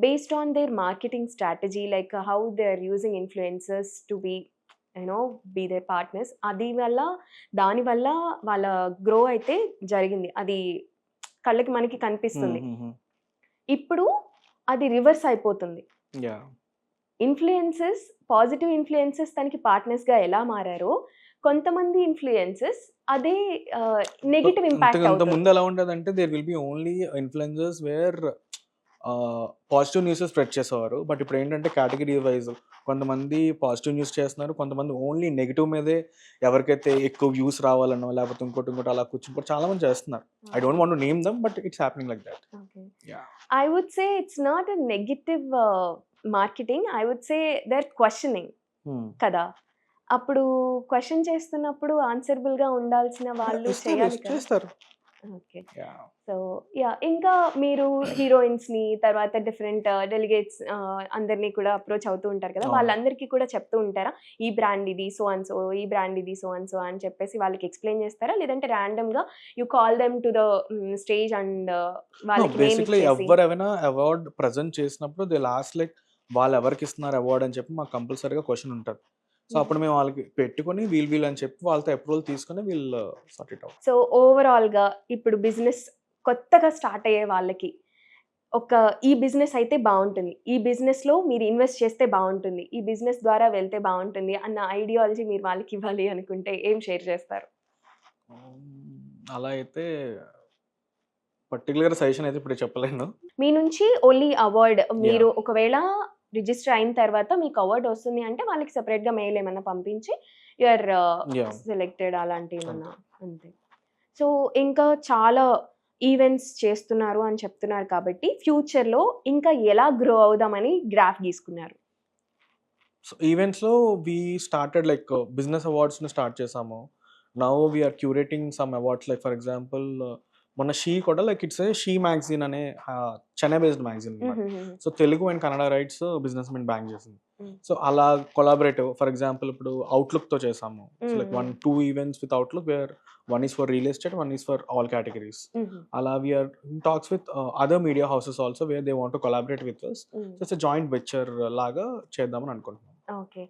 Based on their marketing strategy like how they are using influencers to be their partners. దానివల్ల వాళ్ళ గ్రో అయితే జరిగింది. అది కళ్ళకి మనకి కనిపిస్తుంది. ఇప్పుడు అది రివర్స్ అయిపోతుంది. యాహ్! ఇన్‌ఫ్లుయెన్సర్స్, పాజిటివ్ ఇన్‌ఫ్లుయెన్సర్స్ తనకి పార్ట్నర్స్‌గా ఎలా మారారో, కొంతమంది ఇన్‌ఫ్లుయెన్సర్స్ అదే నెగెటివ్ ఇంపాక్ట్ అంతకు అవుతుంది. ముందు ఎలా ఉండేదంటే there will be only influencers where positive news spread చేసేవారు. బట్ ఇప్పుడు ఏంటంటే కేటగిరీ వైజ్ కొంతమంది పాజిటివ్ న్యూస్ చేస్తున్నారు. కొంతమంది ఓన్లీ నెగెటివ్ మీదే ఎవరికైతే ఎక్కువ వ్యూస్ రావాలనో లేకపోతే ఇంకోటి అలా కూర్చుని చాలా మంది చేస్తున్నారు. I don't want to name them but it's happening like that. Okay. Yeah! I would say it's not a negative marketing. I would say they are questioning కదా! అప్పుడు క్వెషన్ చేస్తున్నప్పుడు ఆన్సరబుల్‌గా ఉండాల్సిన వాళ్ళు చేయాలి కదా! చేస్తారు. ఓకే. యాహ్! సో ఇంకా మీరు హీరోయిన్స్‌ని తర్వాత డిఫరెంట్ డెలిగేట్స్ అందరిని కూడా అప్రోచ్ అవుతూ ఉంటారు కదా! అవును. వాళ్ళందరికీ కూడా చెప్తూ ఉంటారా? ఈ బ్రాండ్ ఇది సో అండ్ సో, ఈ బ్రాండ్ ఇది సో అండ్ సో అని చెప్పేసి వాళ్ళకి ఎక్స్‌ప్లెయిన్ చేస్తారా? లేదంటే ర్యాండమ్‌గా you call them to the stage and వాళ్ళకి నేమ్ బేసిక్‌లీ ఇచ్చేసి ఎవరైనా అవార్డ్ ప్రెజెంట్ చేసినప్పుడు దే లాస్ట్ లైక్ వాళ్ళు ఎవరికి ఇస్తున్నారు అవార్డ్ అని చెప్పి మాకు కంపల్సరీగా క్వెషన్ ఉంటది. సో అప్పుడు మేము వాళ్ళకి పెట్టుకొని వీళ్ళు అని చెప్పి వాళ్ళతో అప్రూవల్ తీసుకొని వీళ్ళు సార్ట్ ఇట్ అవుట్. సో ఓవరాల్‌గా ఇప్పుడు బిజినెస్ కొత్తగా స్టార్ట్ అయ్యే వాళ్ళకి ఈ బిజినెస్ అయితే బావుంటుంది. ఈ బిజినెస్‌లో మీరు ఇన్వెస్ట్ చేస్తే బావుంటుంది. ఈ బిజినెస్ ద్వారా వెళ్తే బావుంటుంది అన్న ఐడియాలజీ మీరు వాళ్ళకి ఇవ్వాలి అనుకుంటే ఏం షేర్ చేస్తారు? అలా అయితే పర్టిక్యులర్ సజెషన్ అయితే ఇప్పుడు చెప్పలేను. మీ నుంచి ఓన్లీ అవార్డ్ మీరు ఒకవేళ రిజిస్టర్ అయిన తర్వాత మీకు అవార్డ్ వస్తుంది అంటే వాళ్ళకి సెపరేట్‌గా మెయిల్ ఏమన్నా పంపించి యూ ఆర్ యాహ్! సెలెక్టెడ్ అలాంటివేమన్నా అంతే. సో ఇంకా చాలా ఈవెంట్స్ చేస్తున్నారు అని చెప్తున్నారు కాబట్టి ఫ్యూచర్‌లో ఇంకా ఎలా గ్రో అవుదామని గ్రాఫ్ గీసుకున్నారు? సో ఈవెంట్స్‌లో వి స్టార్టెడ్ లైక్ బిజినెస్ అవార్డ్స్‌ని స్టార్ట్ చేసాము. Now we are curating some awards like for example మొన్న 'షీ' కూడా like it's a 'she' magazine అనే చెన్నై బేస్డ్ మ్యాగజైన్ అన్నమాట. So Telugu and Kannada rights business men bank చేసింది. సో అలా కొలాబరేటివ్ ఫర్ ఎగ్జాంపుల్ ఇప్పుడు అవుట్‌లుక్‌తో చేసాము. So like 2 events with outlook where one is for real estate, one is for all categories. అలా we are in talks with other media houses also where they want to collaborate with us. So it's a joint venture లాగా చేద్దామని అనుకుంటున్నాం. Okay.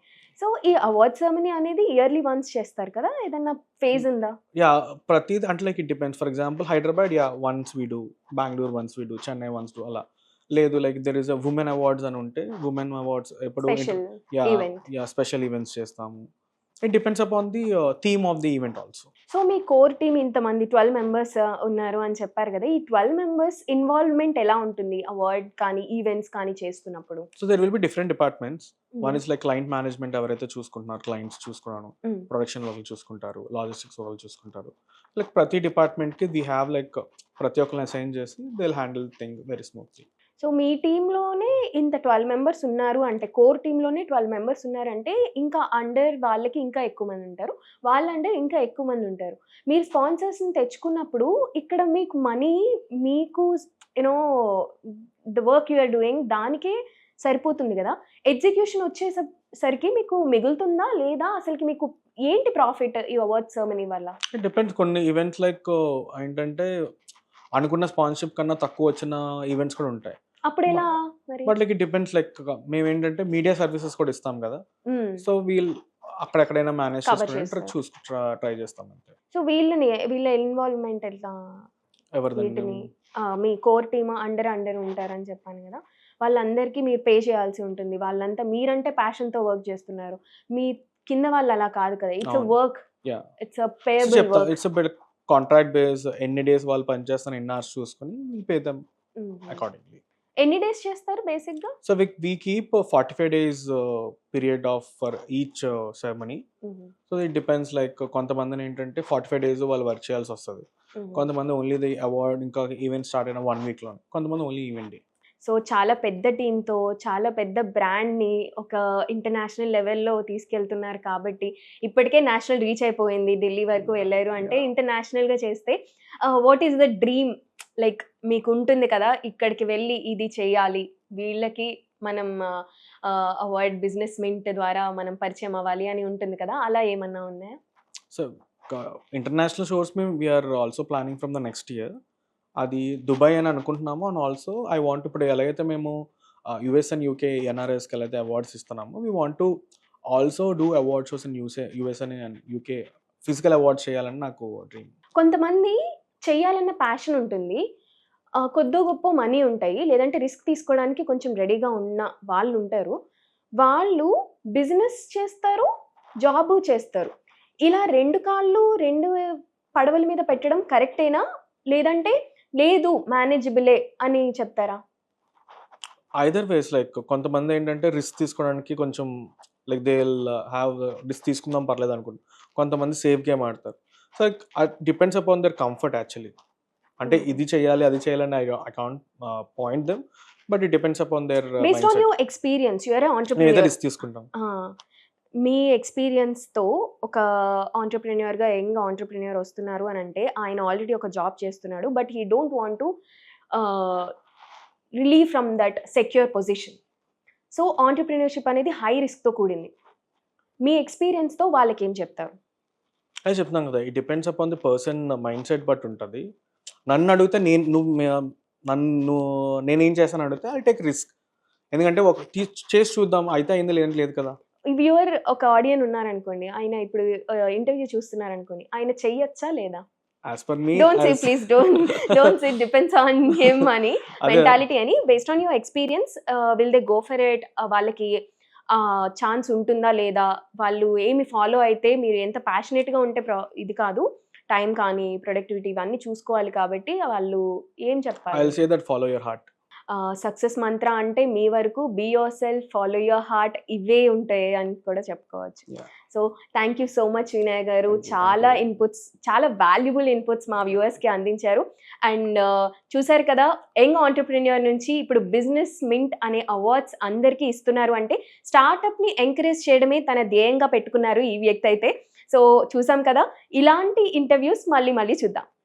So ఈ award ceremony అనేది yearly once చేస్తారు కదా! ఏదన్నా phase ఉందా? యాహ్! ప్రతీది అంటే like it depends. For example Hyderabad once we do, Bengaluru once we do, Chennai once do అలా. లేదు like there is a women awards అని ఉంటే వుమెన్ అవార్డ్స్ ఎప్పుడు స్పెషల్ ఈవెంట్. స్పెషల్ ఈవెంట్స్ చేస్తాము. It depends upon the theme of the event also. So మీ core team ఇంతమంది 12 members ఉన్నారు అని చెప్పారు కదా! ఈ 12 మెంబర్స్ ఇన్వాల్వ్‌మెంట్ ఎలా ఉంటుంది? అవార్డ్ కానీ, ఈవెంట్స్ కానీ చేస్తున్నప్పుడు? So there will be different departments. One is like client management ఎవరైతే చూసుకుంటున్నారో క్లయింట్స్ చూసుకోవడం, ప్రొడక్షన్ వాళ్ళు చూసుకుంటారు, లాజిస్టిక్స్ వాళ్ళు చూసుకుంటారు. లైక్ ప్రతి డిపార్ట్మెంట్‌కి వి హావ్ లైక్ ప్రతి ఒక్కరిని అసైన్ చేసి they will handle thing very smoothly. So మీ టీమ్‌లోనే ఇంత 12 మెంబర్స్ ఉన్నారు అంటే కోర్ టీమ్‌లోనే 12 మెంబర్స్ ఉన్నారంటే ఇంకా అండర్ వాళ్ళకి ఇంకా ఎక్కువ మంది ఉంటారు. వాళ్ళ అండర్ ఇంకా ఎక్కువ మంది ఉంటారు. మీరు స్పాన్సర్స్‌ని తెచ్చుకున్నప్పుడు ఇక్కడ మీకు మనీ మీకు the work you are doing దానికే సరిపోతుంది గదా! ఎగ్జిక్యూషన్ వచ్చేసరికి మీకు మిగులుతుందా? లేదా అసలుకి మీకు ఏంటి ప్రాఫిట్ ఈ అవార్డ్ సెరమనీ వల్ల? It depends. కొన్ని ఈవెంట్స్ లైక్ ఏంటంటే అనుకున్న స్పాన్సర్‌షిప్ కన్నా తక్కువ వచ్చిన ఈవెంట్స్ కూడా ఉంటాయి. అప్పుడెలా మరి? But like it depends like మేమేంటంటే మీడియా సర్వీసెస్ కూడా ఇస్తాం కదా! సో అక్కడెక్కడైనా మేనేజ్ కవర్ చేసుకోవడానికి చేస్తారు. ట్రై చేస్తాం అంతే. సో వీళ్ళ ఇన్వాల్వ్‌మెంట్ ఎట్లా? ఎవరిదండి? వీటిని మీ కోర్ టీమ్ అండర్ ఉంటారని చెప్పాను గదా! వాళ్ళందరికీ మీరు పే చేయాల్సి ఉంటుంది. వాళ్ళంతా మీరంటే ప్యాషన్‌తో వర్క్ చేస్తున్నారు. మీ కింద వాళ్ళు అలా కాదు కదా! ఇట్స్ ఎ అవును. Work. Yeah! It's a payable చెప్తా. Work. It's a contract base ఎన్ని డేస్ వాళ్ళు పనిచేస్తారో ఎన్ని అవర్స్ చూసుకొని విల్ పే దెమ్ అకార్డింగ్‌లీ. ఎన్ని డేస్ చేస్తారు బేసిక్గా? So we keep a 45 days period of for each ceremony. So it depends like కొంతమందిని ఏంటంటే 45 డేస్ వాళ్ళు వర్క్ చేయాల్సి వస్తుంది. కొంతమంది ఓన్లీ ది అవార్డ్ ఇంకా ఈవెంట్ స్టార్ట్ అయిన 1 వీక్లో, కొంతమంది ఓన్లీ ఈవెంట్ డే. సో చాలా పెద్ద టీంతో చాలా పెద్ద బ్రాండ్ని ఒక ఇంటర్నేషనల్ లెవెల్లో తీసుకెళ్తున్నారు కాబట్టి ఇప్పటికే నేషనల్ రీచ్ అయిపోయింది, ఢిల్లీ వరకు వెళ్ళారు అంటే ఇంటర్నేషనల్గా చేస్తే what is the dream? Like మీకు ఉంటుంది కదా, ఇక్కడికి వెళ్ళి ఇది చేయాలి, వీళ్ళకి మనం అవార్డ్ బిజినెస్ మింట్ ద్వారా మనం పరిచయం అవ్వాలి అని ఉంటుంది కదా, అలా ఏమన్నా ఉన్నాయా? సో ఇంటర్నేషనల్ షోస్ మేము we are also planning from the next year. అది దుబాయ్ అని అనుకుంటున్నాము. అండ్ ఆల్సో ఐ వాంట్ ఇప్పుడు ఎలాగైతే మేము యుఎస్ అండ్ యూకే ఎన్ఆర్ఎస్కి ఎలా అవార్డ్స్ ఇస్తున్నాము, we want to also do award shows in US and UK physical awards చేయాలని నాకు డ్రీమ్. కొంతమంది చేయాలన్న ప్యాషన్ ఉంటుంది, కొద్దో గొప్ప మనీ ఉంటాయి, లేదంటే రిస్క్ తీసుకోవడానికి కొంచెం రెడీగా ఉన్న వాళ్ళు ఉంటారు. వాళ్ళు బిజినెస్ చేస్తారు, జాబు చేస్తారు. ఇలా 2 కాళ్ళు 2 పడవల మీద పెట్టడం కరెక్టేనా, లేదంటే లేదు మేనేజబులే అని చెప్తారా? ఐదర్ వేస్ లైక్ కొంతమంది ఏంటంటే రిస్క్ తీసుకోవడానికి కొంచెం like they will have risk తీసుకుందాం పర్లేదు అనుకుంటారు. కొంతమంది సేఫ్ గేమ్ ఆడతారు. So depends upon their comfort actually. అంటే ఇది చేయాలి అది చేయాలని I can't point them, but it depends upon there based on your experience, you are a entrepreneur. Risk తీసుకుంటాం. మీ ఎక్స్పీరియన్స్తో ఒక ఆంటర్‌ప్రెన్యూర్గా యంగ్ ఆంటర్‌ప్రెన్యూర్ వస్తున్నారు అని అంటే ఆయన ఆల్రెడీ ఒక జాబ్ చేస్తున్నాడు, but he don't want to relieve from that secure position. So entrepreneurship అనేది హై రిస్క్తో కూడింది. మీ ఎక్స్పీరియన్స్తో వాళ్ళకి ఏం చెప్తారు? అది చెప్తాను కదా, it depends upon the person mind set బట్టి ఉంటుంది. నన్ను అడిగితే నేనేం చేస్తాను అడిగితే ఐ టేక్ రిస్క్. ఎందుకంటే ఒక చేసి చూద్దాం, అయితే అయింది లేదంటే లేదు కదా. వ్యూవర్ ఒక ఆడియన్ ఉన్నారనుకోండి, ఆయన ఇప్పుడు ఇంటర్వ్యూ చూస్తున్నారనుకోండి, ఆయన చెయ్యొచ్చా లేదా? As per me don't say please, don't say depends on him అని మెంటాలిటీ అని. Based on your experience will they go for it? వాళ్ళకి ఛాన్స్ ఉంటుందా లేదా? వాళ్ళు ఏమి ఫాలో అయితే, మీరు ఎంత ప్యాషనేట్గా ఉంటే ఇది కాదు, టైం కానీ ప్రొడక్టివిటీ ఇవన్నీ చూసుకోవాలి కాబట్టి వాళ్ళు ఏం చెప్పాలి? I will say that follow your heart. Success mantra అంటే మీ వరకు be yourself, follow your heart, ఇవే ఉంటాయి అని కూడా చెప్పుకోవచ్చు. So thank you so much Vinay garu, చాలా ఇన్పుట్స్, చాలా వాల్యుబుల్ ఇన్పుట్స్ మా వ్యూవర్స్కి అందించారు. అండ్ చూసారు కదా, యంగ్ ఆంటర్‌ప్రెన్యూర్ నుంచి ఇప్పుడు బిజినెస్ మింట్ అనే అవార్డ్స్ అందరికీ ఇస్తున్నారు అంటే స్టార్టప్ని ఎంకరేజ్ చేయడమే తన ధ్యేయంగా పెట్టుకున్నారు ఈ వ్యక్తి అయితే. సో చూసాం కదా, ఇలాంటి ఇంటర్వ్యూస్ మళ్ళీ చూద్దాం.